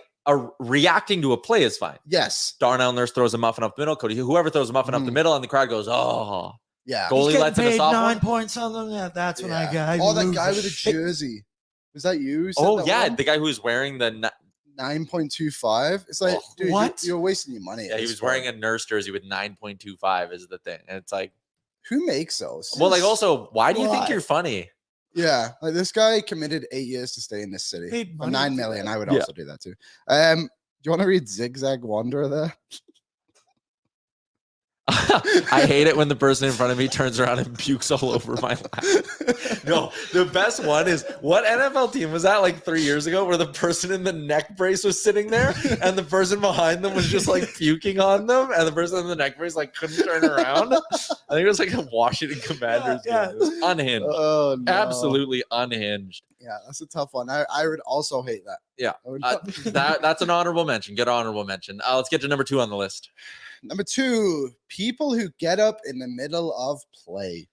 reacting to a play is fine. Yes. Darnell Nurse throws a muffin up the middle. Cody, whoever throws a muffin up the middle, and the crowd goes, oh. Yeah. Goalie lets in a soft 9 points on them. Yeah, that's when I got. That guy with the jersey. Was that you? The guy who's wearing the 9.25. It's like, dude, what? You're wasting your money. Yeah, he was wearing a Nurse jersey with 9.25 is the thing. And it's like, who makes those? Well, like, also, why do you think you're funny? Yeah, like this guy committed 8 years to stay in this city. 9 million. I would also do that too. Do you want to read Zigzag Wanderer there? I hate it when the person in front of me turns around and pukes all over my lap. No, the best one is, what NFL team was that, like 3 years ago, where the person in the neck brace was sitting there and the person behind them was just like puking on them, and the person in the neck brace like couldn't turn around? I think it was like a Washington Commanders game. It was unhinged. Oh, no. Absolutely unhinged. Yeah, that's a tough one. I would also hate that. Yeah, that's an honorable mention. Get honorable mention. Let's get to number 2 on the list. Number 2, people who get up in the middle of play.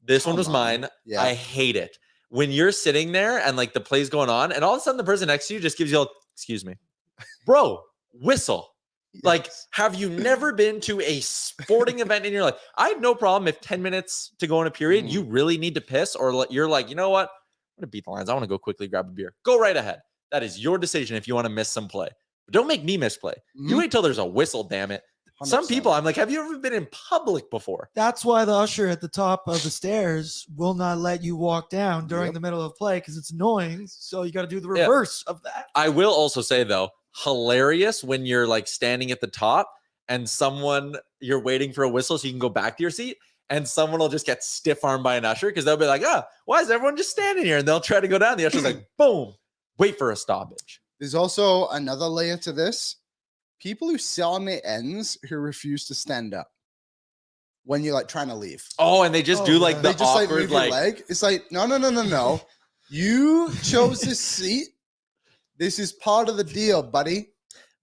This one was mine. Yeah. I hate it. When you're sitting there and like the play's going on, and all of a sudden the person next to you just gives you excuse me, bro, whistle. Yes. Like, have you never been to a sporting event in your life? I have no problem if 10 minutes to go in a period, you really need to piss, or you're like, you know what? I'm going to beat the Lions. I want to go quickly grab a beer. Go right ahead. That is your decision if you want to miss some play. But don't make me misplay. You wait till there's a whistle, damn it. 100%. Some people, I'm like, have you ever been in public before? That's why the usher at the top of the stairs will not let you walk down during the middle of play, because it's annoying. So you got to do the reverse of that. I will also say, though, hilarious when you're like standing at the top and you're waiting for a whistle so you can go back to your seat, and someone will just get stiff armed by an usher because they'll be like, why is everyone just standing here? And they'll try to go down. The usher's like, boom, wait for a stoppage. There's also another layer to this. People who sit on their ends who refuse to stand up when you're like trying to leave. Oh, and they just do like the awkward leg. It's like, no. You chose this seat. This is part of the deal, buddy.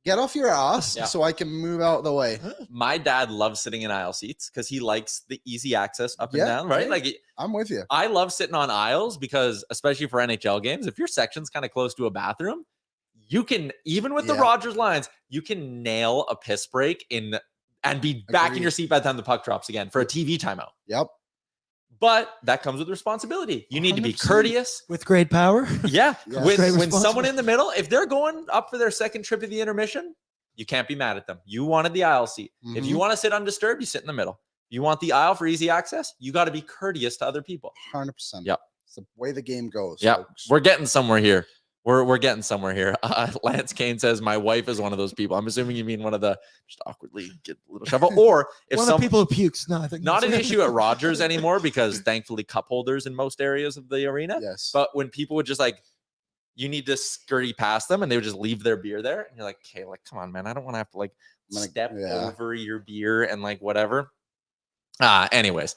Get off your ass so I can move out of the way. My dad loves sitting in aisle seats because he likes the easy access up and down, right? Like, I'm with you. I love sitting on aisles because, especially for NHL games, if your section's kind of close to a bathroom, you can, even with the Rogers lines, you can nail a piss break and be back in your seat by the time the puck drops again for a TV timeout. Yep. But that comes with responsibility. You need to be courteous. With great power. Yeah. When someone in the middle, if they're going up for their second trip to the intermission, You can't be mad at them. You wanted the aisle seat. If you want to sit undisturbed, you sit in the middle. You want the aisle for easy access, you got to be courteous to other people. 100%. Yep. It's the way the game goes. Yep. Folks. We're getting somewhere here. We're getting somewhere here. Lance Kane says my wife is one of those people. I'm assuming you mean one of the just awkwardly get a little shuffle, or if one of the people who pukes. No, I think not that's an it. issue at Rogers anymore because thankfully cup holders in most areas of the arena. Yes. But when people would just like, you need to scurry past them and they would just leave their beer there, and you're like, okay, like come on, man, I don't want to have to like step over your beer and like whatever. Anyways,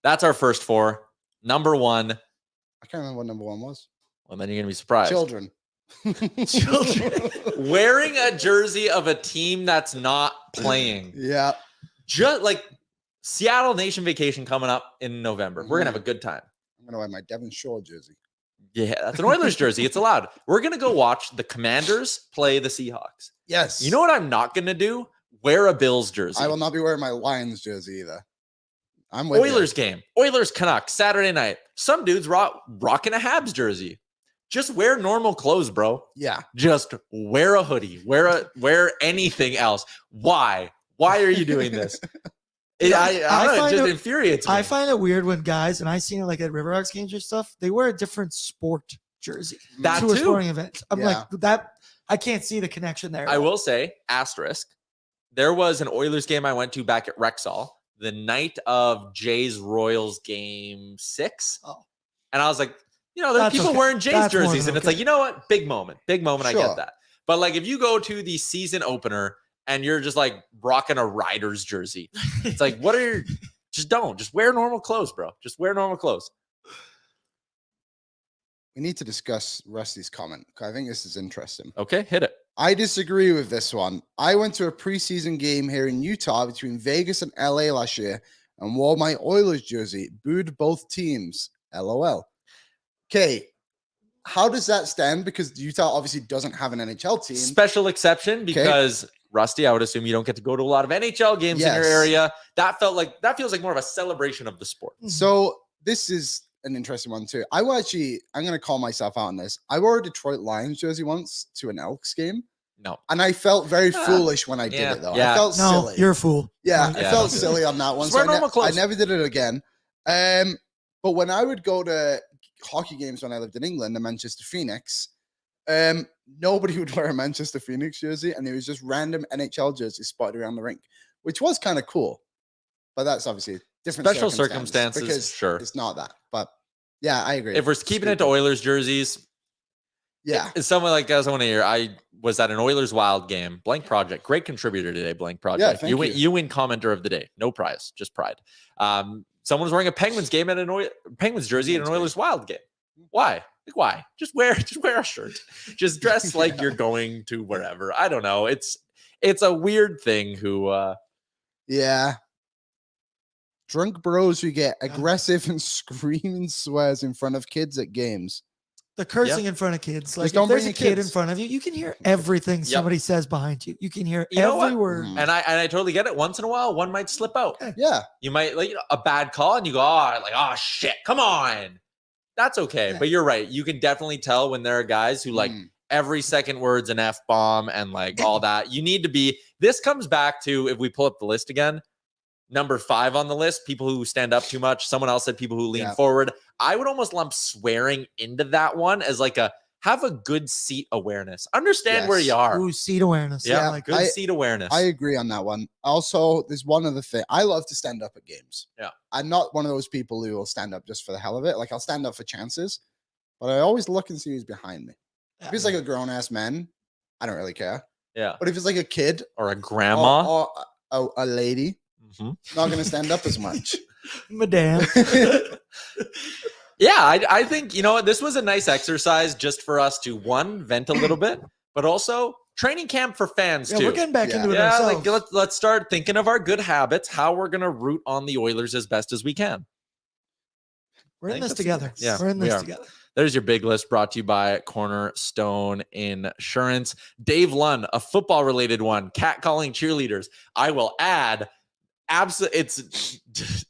that's our first four. Number one. I can't remember what number one was. Well, then you're gonna be surprised. Children. Wearing a jersey of a team that's not playing. Yeah. Just like Seattle Nation vacation coming up in November. We're gonna have a good time. I'm gonna wear my Devon Shore jersey. Yeah, that's an Oilers jersey. It's allowed. We're gonna go watch the Commanders play the Seahawks. Yes. You know what I'm not gonna do? Wear a Bills jersey. I will not be wearing my Lions jersey either. I'm with Oilers game. Oilers Canucks Saturday night. Some dudes rocking a Habs jersey. Just wear normal clothes, bro. Yeah. Just wear a hoodie. Wear anything else. Why? Why are you doing this? I don't know, it just infuriates me. I find it weird when guys, and I seen it like at Riverhawks games or stuff, they wear a different sport jersey That to a too. sporting event. I'm Yeah. like, that I can't see the connection there. I will say, asterisk, there was an Oilers game I went to back at Rexall the night of Jays Royals game 6. Oh. And I was like, you know, there's That's people okay. wearing Jays That's more jerseys, than and it's okay. like, you know what? Big moment. I Sure. get that. But like, if you go to the season opener and you're just like rocking a Riders jersey, it's like, what are your, just wear normal clothes, bro. Just wear normal clothes. We need to discuss Rusty's comment because I think this is interesting. Okay, hit it. I disagree with this one. I went to a preseason game here in Utah between Vegas and LA last year and wore my Oilers jersey. Booed both teams. LOL. Okay. How does that stand? Because Utah obviously doesn't have an NHL team. Special exception because Rusty, I would assume you don't get to go to a lot of NHL games in your Yes. area. That feels like more of a celebration of the sport. So this is an interesting one too. I'm going to call myself out on this. I wore a Detroit Lions jersey once to an Elks game. No. And I felt very foolish when I did it though. Yeah. I felt no, silly. you're a fool. Yeah, No, I Yeah, felt don't do that. silly on that one. Just wear normal I clothes. never did it again. But when I would go to hockey games when I lived in England, the Manchester Phoenix, nobody would wear a Manchester Phoenix jersey, and it was just random NHL jerseys spotted around the rink, which was kind of cool. But that's obviously different Special circumstances, because sure. it's not that. But yeah, I agree. If we're keeping it to Oilers jerseys, yeah, it's someone like someone here. I was at an Oilers Wild game. Blank Project, great contributor today. Blank Project. thank you. You win commenter of the day. No prize, just pride. Someone was wearing a Penguins game at Penguins jersey at an Oilers Wild game. Why? Like, why? Just wear a shirt. Just dress like you're going to wherever. I don't know. It's a weird thing. yeah. Drunk bros who get aggressive and screaming swears in front of kids at games. The cursing in front of kids. Like, Just if don't there's bring a your kid in kids. front of you, you can hear everything somebody says behind you. You can hear You know every what? word. Mhm. And I totally get it. Once in a while, one might slip out. Yeah. You might like a bad call, and you go, oh shit, come on. That's okay. Yeah. But you're right. You can definitely tell when there are guys who like every second word's an F-bomb and like all that. You need to be. This comes back to, if we pull up the list again, number 5 on the list, people who stand up too much. Someone else said people who lean forward. I would almost lump swearing into that one as like have a good seat awareness. Understand where you are. Ooh, seat awareness. Yeah, like good seat awareness. I agree on that one. Also, there's one other thing. I love to stand up at games. Yeah. I'm not one of those people who will stand up just for the hell of it. Like, I'll stand up for chances, but I always look and see who's behind me. If it's like a grown ass man, I don't really care. Yeah. But if it's like a kid Or a grandma. or a lady, Mhm. not going to stand up as much. Madame. Yeah, I think, you know what, this was a nice exercise just for us to, one, vent a little bit, but also training camp for fans Yeah, too. we're getting back into it Yeah, ourselves. like let's start thinking of our good habits, how we're going to root on the Oilers as best as we can. We're I in think this that's- together. yeah, We're in we this are. together. There's your big list brought to you by Cornerstone Insurance. Dave Lunn, a football-related one, catcalling cheerleaders. I will add, it's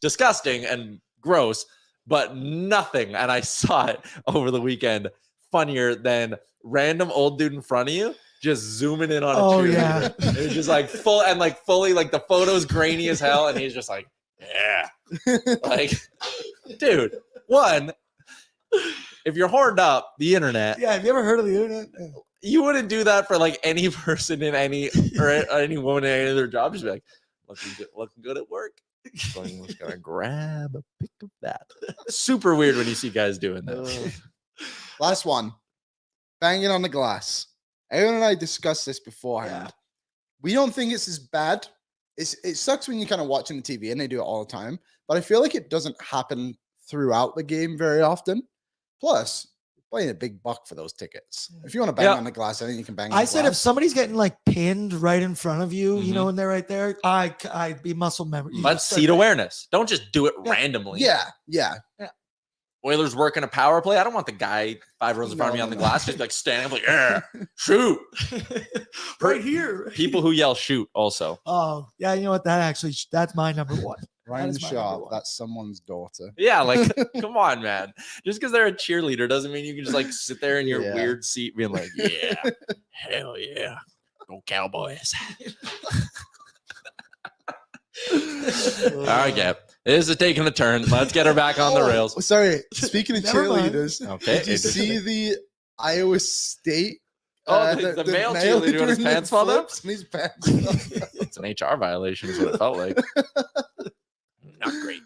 disgusting and gross, but nothing, and I saw it over the weekend, funnier than random old dude in front of you just zooming in on a Oh, cheerleader. yeah. And it's just like fully like the photo's grainy as hell, and he's just like, yeah. Like, dude, one, if you're horned up, the internet, Yeah, have you ever heard of the internet? Yeah. you wouldn't do that for like any person in any or any woman in any of their jobs. Just be like, looking good at work. So I'm just gonna grab a pic of that. Super weird when you see guys doing that. Last one. Banging on the glass. Aaron and I discussed this beforehand. Yeah. We don't think it's as bad. It sucks when you're kind of watching the TV and they do it all the time, but I feel like it doesn't happen throughout the game very often. Plus, you're paying a big buck for those tickets. If you want to bang on the glass, I think you can bang on I the said glass. if somebody's getting like pinned right in front of you, you know, and they're right there, I'd be muscle memory. But seat awareness. Don't just do it randomly. Yeah. Oilers working a power play. I don't want the guy 5 rows in front of me on the glass just like standing up like, yeah, shoot. Right here. People who yell shoot also. Oh, yeah, you know what? That's my number one. Ryan is my Sharp, number one. that's someone's daughter. Yeah, like, come on, man. Just because they're a cheerleader doesn't mean you can just like sit there in your weird seat being like, yeah, hell yeah. Go Cowboys. All right, Gab. This is taking a turn. Let's get her back on the rails. Sorry, speaking of Never mind. cheerleaders, Okay. did you see the Iowa State? The male cheerleader with his pants fall down? And his pants fell down. It's an HR violation is what it felt like. Not great.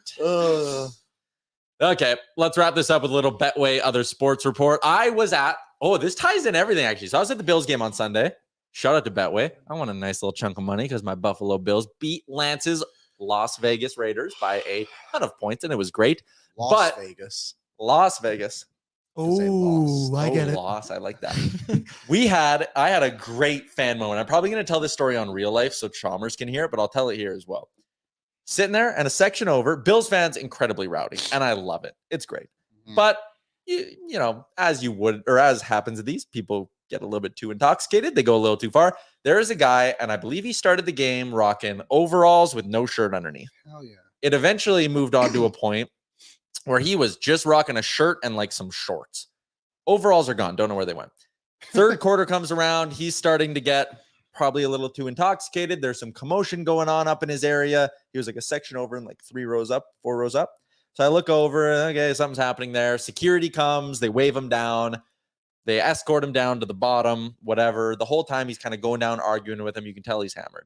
Okay, let's wrap this up with a little Betway other sports report. This ties in everything, actually. So I was at the Bills game on Sunday. Shout out to Betway. I won a nice little chunk of money because my Buffalo Bills beat Lance's Las Vegas Raiders by a ton of points, and it was great. Las Vegas. Oh, I get it. Loss. I like that. I had a great fan moment. I'm probably going to tell this story on Real Life so Chalmers can hear it, but I'll tell it here as well. Sitting there and a section over, Bills fans incredibly rowdy, and I love it. It's great. Mhm. But, you know, as you would, or as happens to these, people get a little bit too intoxicated. They go a little too far. There is a guy, and I believe he started the game rocking overalls with no shirt underneath. Hell yeah. It eventually moved on to a point where he was just rocking a shirt and like some shorts. Overalls are gone. Don't know where they went. Third quarter comes around. He's starting to get probably a little too intoxicated. There's some commotion going on up in his area. He was like a section over and like 4 rows up. So I look over, okay, something's happening there. Security comes, they wave him down. They escort him down to the bottom, whatever. The whole time he's kind of going down, arguing with him. You can tell he's hammered.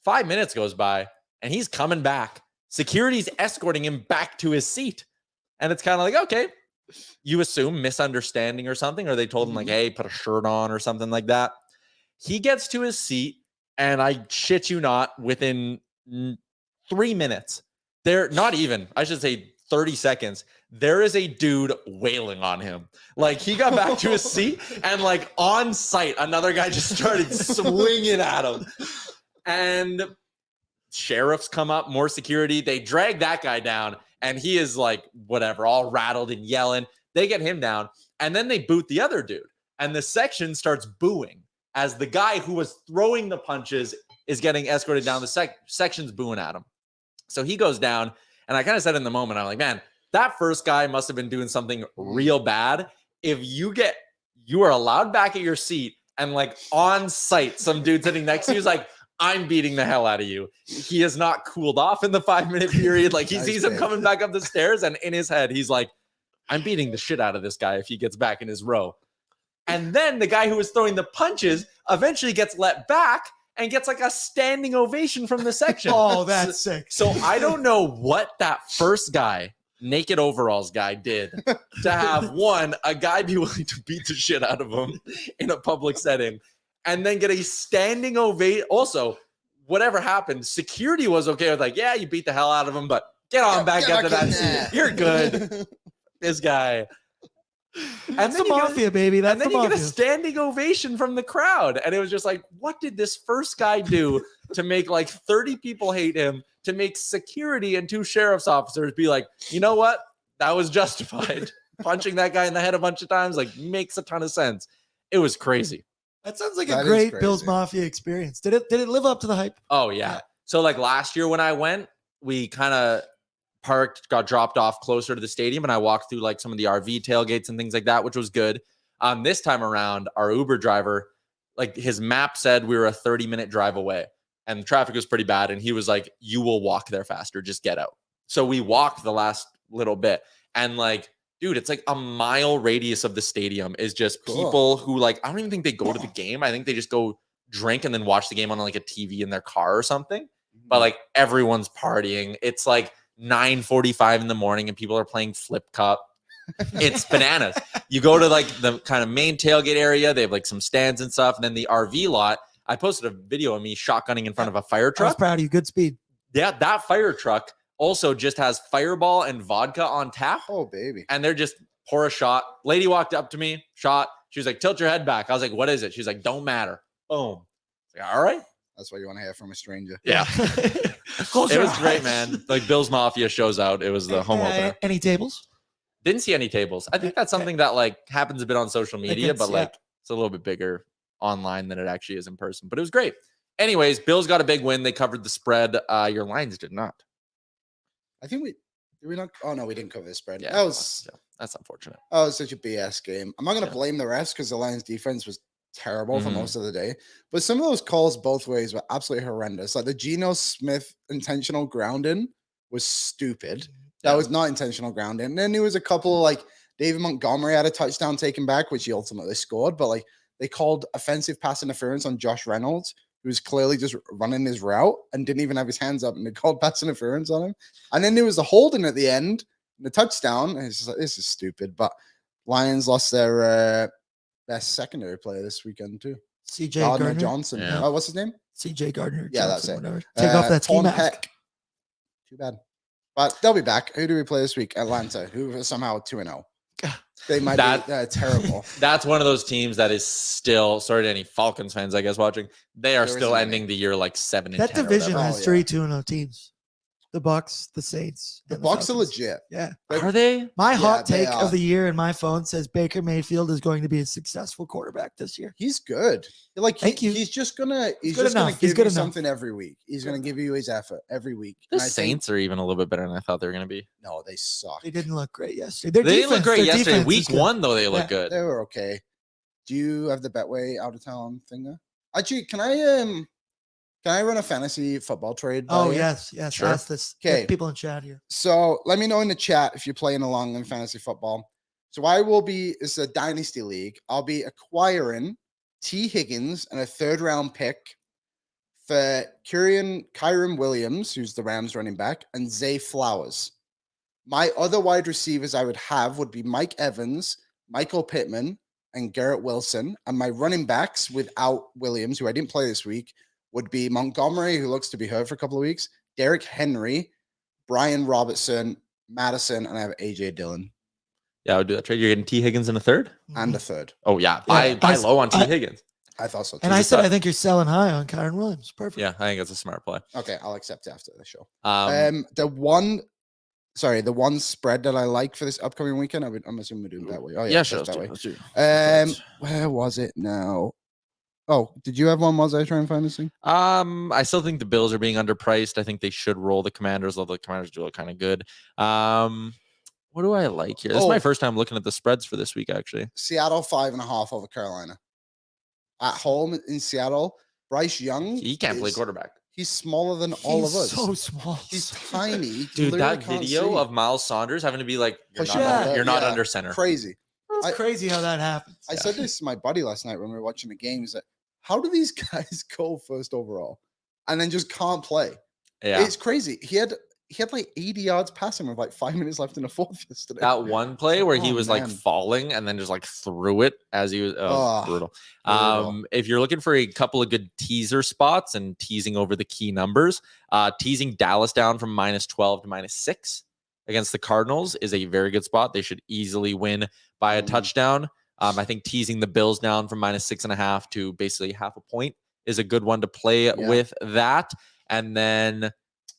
5 minutes goes by and he's coming back. Security's escorting him back to his seat. And it's kind of like, okay, you assume misunderstanding or something, or they told him like, hey, put a shirt on or something like that. He gets to his seat, and I shit you not, within 3 minutes, not even, I should say 30 seconds, there is a dude wailing on him. Like, he got back to his seat, and like on site, another guy just started swinging at him. And sheriffs come up, more security. They drag that guy down, and he is like, whatever, all rattled and yelling. They get him down, and then they boot the other dude. And the section starts booing as the guy who was throwing the punches is getting escorted down. The section's booing at him. So he goes down, and I kind of said in the moment, I'm like, man, that first guy must have been doing something real bad. If you are allowed back at your seat, and like on site, some dude sitting next to you is like, I'm beating the hell out of you. He has not cooled off in the 5-minute period. Like, he sees him coming back up the stairs, and in his head, he's like, I'm beating the shit out of this guy if he gets back in his row. And then the guy who was throwing the punches eventually gets let back and gets like a standing ovation from the section. Oh, that's sick. So I don't know what that first guy, naked overalls guy, did to have a guy be willing to beat the shit out of him in a public setting and then get a standing ovation. Also, whatever happened, security was okay with like, yeah, you beat the hell out of him, but get on back up to that seat. You're good. This guy. That's the mafia, baby. That's the you get a mafia. standing ovation from the crowd. And it was just like, what did this first guy do to make like 30 people hate him, to make security and 2 sheriff's officers be like, you know what? That was justified. Punching that guy in the head a bunch of times, like, makes a ton of sense. It was crazy. That sounds like a great Bills Mafia experience. Did it live up to the hype? Oh, yeah. So like last year when I went, we kind of parked, got dropped off closer to the stadium, and I walked through like some of the RV tailgates and things like that, which was good. This time around, our Uber driver like his map said we were a 30-minute drive away and the traffic was pretty bad. And he was like, you will walk there faster. Just get out. So we walked the last little bit. And like, dude, it's like a mile radius of the stadium is just people who like, I don't even think they go to the game. I think they just go drink and then watch the game on like a TV in their car or something. But like everyone's partying. It's like 9:45 in the morning and people are playing Flip Cup. It's bananas. You go to like the kind of main tailgate area. They have like some stands and stuff. And then the RV lot, I posted a video of me shotgunning in front of a fire I was truck. proud of you. Good speed. Yeah, that fire truck also just has Fireball and vodka on tap. Oh, baby. And they're just pour a shot. Lady walked up to me, shot. She was like, tilt your head back. I was like, what is it? She's like, don't matter. Boom. Like, all right. That's what you want to hear from a stranger. Yeah. It was great, man. Like Bill's Mafia shows out. It was the home opener. Any tables? Didn't see any tables. I think that's something that like happens a bit on social media, but like it's a little bit bigger online than it actually is in person. But it was great. Anyways, Bills got a big win. They covered the spread. Your Lions did not. I think did we not? Oh no, we didn't cover the spread. Yeah, That's unfortunate. Oh, it was such a BS game. I'm not going to blame the refs because the Lions defense was terrible for most of the day. But some of those calls both ways were absolutely horrendous. Like the Geno Smith intentional grounding was stupid. That was not intentional grounding. And then there was a couple of, like David Montgomery had a touchdown taken back, which he ultimately scored. But like they called offensive pass interference on Josh Reynolds, who was clearly just running his route and didn't even have his hands up, and they called pass interference on him. And then there was the holding at the end, the touchdown. And it's just like, this is stupid. But Lions lost their best secondary player this weekend too. CJ Gardner Johnson. Yeah. Oh, what's his name? CJ Gardner. Yeah, Johnson, that's it. Take off that ski Tom mask. Peck. Too bad. But they'll be back. Who do we play this week? Atlanta, who are somehow 2-0. They might be terrible. That's one of those teams that is still, sorry to any Falcons fans, I guess, watching. They are still ending the year like 7-10. That division has Oh, 3 2-0 teams. The Bucks, the Saints. The and Bucks are Falcons. legit. Yeah. Are they? My hot they take are. of the year in my phone says Baker Mayfield is going to be a successful quarterback this year. He's good. Like Thank you. He's just gonna good give enough. He's you good enough. something every week. He's gonna give you his effort every week. The And I think- Saints are even a little bit better than I thought they were going to be. No, they suck. They didn't look great yesterday. They didn't look great yesterday. Week 1, though, they look good. They were okay. Do you have the Betway out of town thing there? Actually, can I run a fantasy football trade? by Oh, you? yes. Sure. Ask this. Okay. Get people in chat here. So let me know in the chat if you're playing along in fantasy football. So I will be, it's a dynasty league. I'll be acquiring T. Higgins and a 3rd-round pick for Kyron Williams, who's the Rams running back, and Zay Flowers. My other wide receivers I would have would be Mike Evans, Michael Pittman, and Garrett Wilson. And my running backs without Williams, who I didn't play this week, would be Montgomery, who looks to be hurt for a couple of weeks, Derrick Henry, Brian Robertson, Madison, and I have AJ Dillon. Yeah, I would do that trade. You're getting T. Higgins in a 3rd? And a 3rd. Oh, yeah. Buy low on T. Higgins. I thought so too. And I said I think you're selling high on Kyron Williams. Perfect. Yeah, I think it's a smart play. Okay, I'll accept it after the show. The one spread that I like for this upcoming weekend, I'm assuming we're doing that way. Oh yeah, sure. that way. Let's do. Where was it now? Oh, did you have one? Was I trying to find this thing? I still think the Bills are being underpriced. I think they should roll the Commanders, although the Commanders do look kind of good. What do I like here? This is my first time looking at the spreads for this week, actually. Seattle 5.5 over Carolina. At home in Seattle, Bryce Young. He can't play quarterback. He's smaller than all of us. So small. He's tiny. Dude, that video of Miles Saunders having to be like, you're not under center. Crazy. It's crazy how that happens. I said this to my buddy last night when we were watching the game. Is that how do these guys go first overall and then just can't play? Yeah, it's crazy. He had like 80 yards passing with like 5 minutes left in the 4th yesterday. that one play where he was like falling and then just like threw it as he was brutal. If you're looking for a couple of good teaser spots and teasing over the key numbers, teasing Dallas down from -12 to -6 against the Cardinals is a very good spot. They should easily win by a touchdown. I think teasing the Bills down from -6.5 to basically half a point is a good one to play with that. And then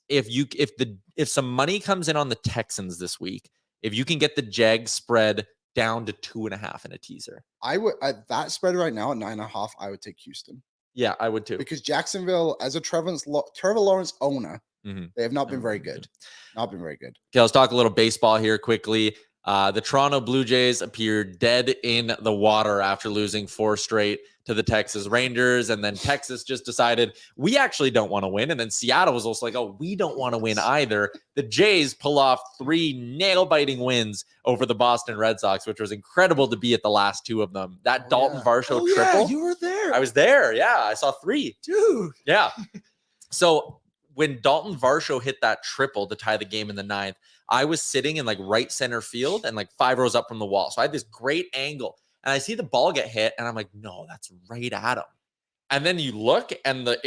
if some money comes in on the Texans this week, if you can get the Jags spread down to 2.5 in a teaser, I would at that spread right now at 9.5. I would take Houston. Yeah, I would too. Because Jacksonville, as a Trevor Lawrence owner, they have not been very good. Not been very good. Okay, let's talk a little baseball here quickly. The Toronto Blue Jays appeared dead in the water after losing 4 straight to the Texas Rangers. And then Texas just decided, we actually don't want to win. And then Seattle was also like, oh, we don't want to win either. The Jays pull off 3 nail-biting wins over the Boston Red Sox, which was incredible to be at the last 2 of them. That Dalton Varsho triple. Yeah, you were there. I was there. Yeah, I saw 3. Dude. Yeah. So when Dalton Varsho hit that triple to tie the game in the 9th, I was sitting in like right center field and like 5 rows up from the wall. So I had this great angle and I see the ball get hit and I'm like, no, that's right at him. And then you look and the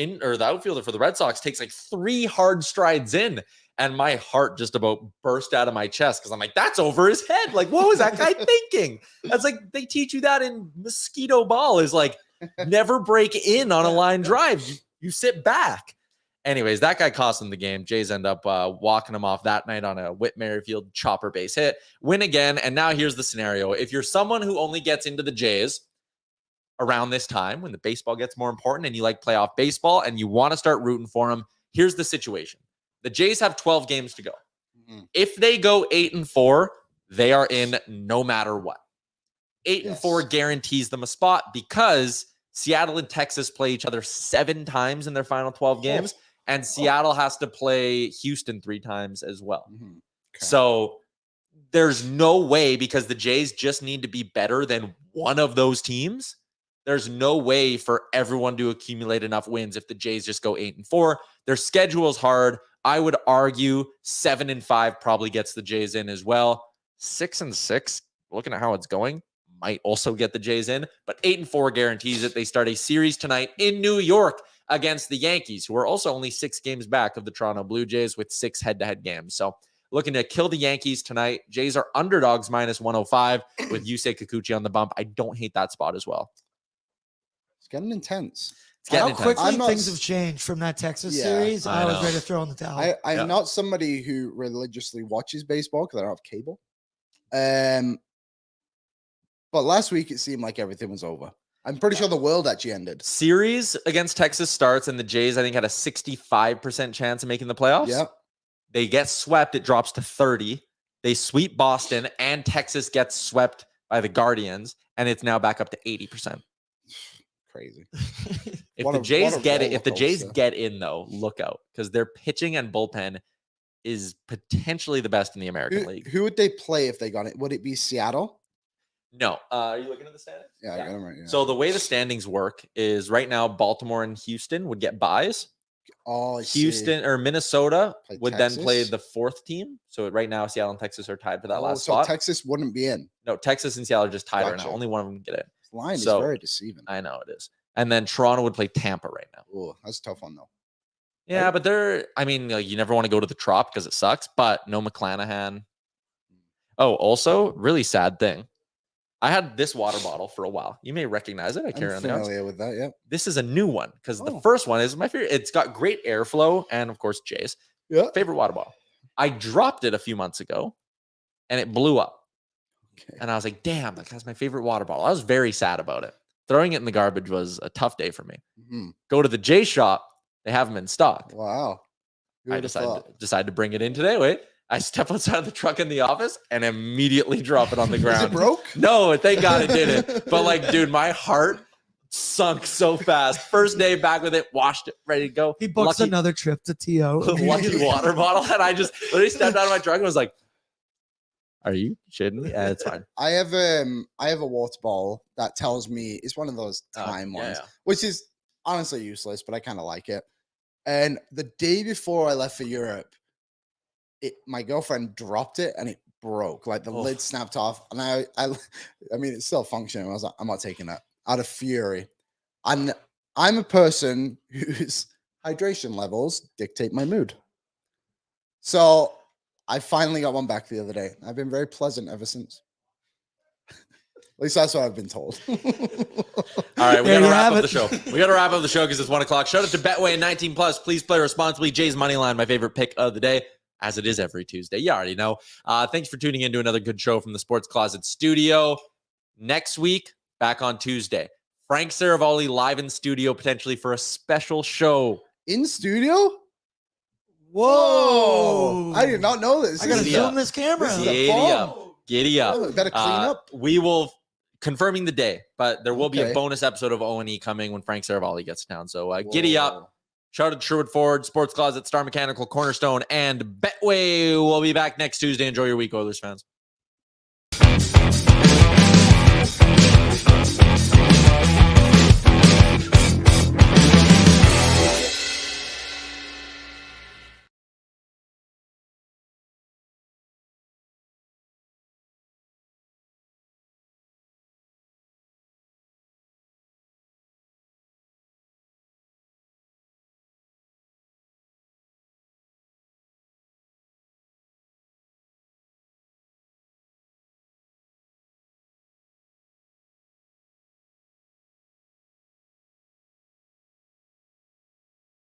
outfielder for the Red Sox takes like 3 hard strides in and my heart just about burst out of my chest because I'm like, that's over his head. Like, what was that guy thinking? That's like, they teach you that in mosquito ball is like, never break in on a line drive. You sit back. Anyways, that guy cost them the game. Jays end up walking him off that night on a Whit Merrifield chopper base hit. Win again. And now here's the scenario. If you're someone who only gets into the Jays around this time when the baseball gets more important and you like playoff baseball and you want to start rooting for them, here's the situation. The Jays have 12 games to go. If they go 8-4, they are in no matter what. 8-4 guarantees them a spot because Seattle and Texas play each other 7 times in their final 12 games. And Seattle has to play Houston 3 times as well. Okay. So there's no way, because the Jays just need to be better than one of those teams. There's no way for everyone to accumulate enough wins if the Jays just go 8-4. Their schedule is hard. I would argue 7-5 probably gets the Jays in as well. 6-6, looking at how it's going, might also get the Jays in. But 8-4 guarantees it. They start a series tonight in New York against the Yankees, who are also only 6 games back of the Toronto Blue Jays with 6 head-to-head games. So looking to kill the Yankees tonight. Jays are underdogs -105 with Yusei Kikuchi on the bump. I don't hate that spot as well. It's getting intense. How quickly things have changed from that Texas series. I was ready to throw in the towel. I'm not somebody who religiously watches baseball because I don't have cable. But last week it seemed like everything was over. I'm pretty sure the world actually ended. Series against Texas starts, and the Jays, I think, had a 65% chance of making the playoffs. Yep. They get swept. It drops to 30. They sweep Boston, and Texas gets swept by the Guardians, and it's now back up to 80%. Crazy. If the Jays get in, though, look out, because their pitching and bullpen is potentially the best in the American League. Who would they play if they got it? Would it be Seattle? No. Are you looking at the standings? Yeah, I got them right. Yeah. So the way the standings work is right now Baltimore and Houston would get buys. Oh, Houston or Minnesota would then play the 4th team. So right now Seattle and Texas are tied for that last spot. So Texas wouldn't be in. No, Texas and Seattle are just tied right now. Only one of them can get in. This line is very deceiving. I know it is. And then Toronto would play Tampa right now. Oh, that's a tough one though. Yeah, but you never want to go to the Trop because it sucks, but no McClanahan. Oh, also, really sad thing. I had this water bottle for a while. You may recognize it. I carry it on the familiar with that, yeah. This is a new one because the first one is my favorite. It's got great airflow and, of course, Jay's favorite water bottle. I dropped it a few months ago and it blew up. Okay. And I was like, damn, that's my favorite water bottle. I was very sad about it. Throwing it in the garbage was a tough day for me. Mm-hmm. Go to the J shop. They have them in stock. Wow. I decided to bring it in today. Wait. I step outside of the truck in the office and immediately drop it on the ground. Is it broke? No, thank God it didn't. But like, dude, my heart sunk so fast. First day back with it, washed it, ready to go. He books another trip to TO. Lucky water bottle. And I just literally stepped out of my truck and was like, are you shitting me? Yeah, it's fine. I have a water bottle that tells me it's one of those time ones, which is honestly useless, but I kind of like it. And the day before I left for Europe, my girlfriend dropped it and it broke. Like the lid snapped off, and I mean, it's still functioning. I was like, I'm not taking that out of fury. I'm a person whose hydration levels dictate my mood. So I finally got one back the other day. I've been very pleasant ever since. At least that's what I've been told. All right, we got to wrap up the show. We got to wrap up the show because it's 1 o'clock. Shout out to Betway and 19+. Please play responsibly. Jay's Moneyline, my favorite pick of the day, as it is every Tuesday. You already know. Thanks for tuning in to another good show from the Sports Closet studio. Next week, back on Tuesday. Frank Saravalli live in studio, potentially for a special show. In studio? Whoa. I did not know this. I got to zoom this camera. This is a Giddy up. Oh, better clean up. We will confirming the day, but there will be a Okay. bonus episode of O&E coming when Frank Saravalli gets to town. So giddy up. Shout out to Sherwood Ford, Sports Closet, Star Mechanical, Cornerstone, and Betway. We'll be back next Tuesday. Enjoy your week, Oilers fans.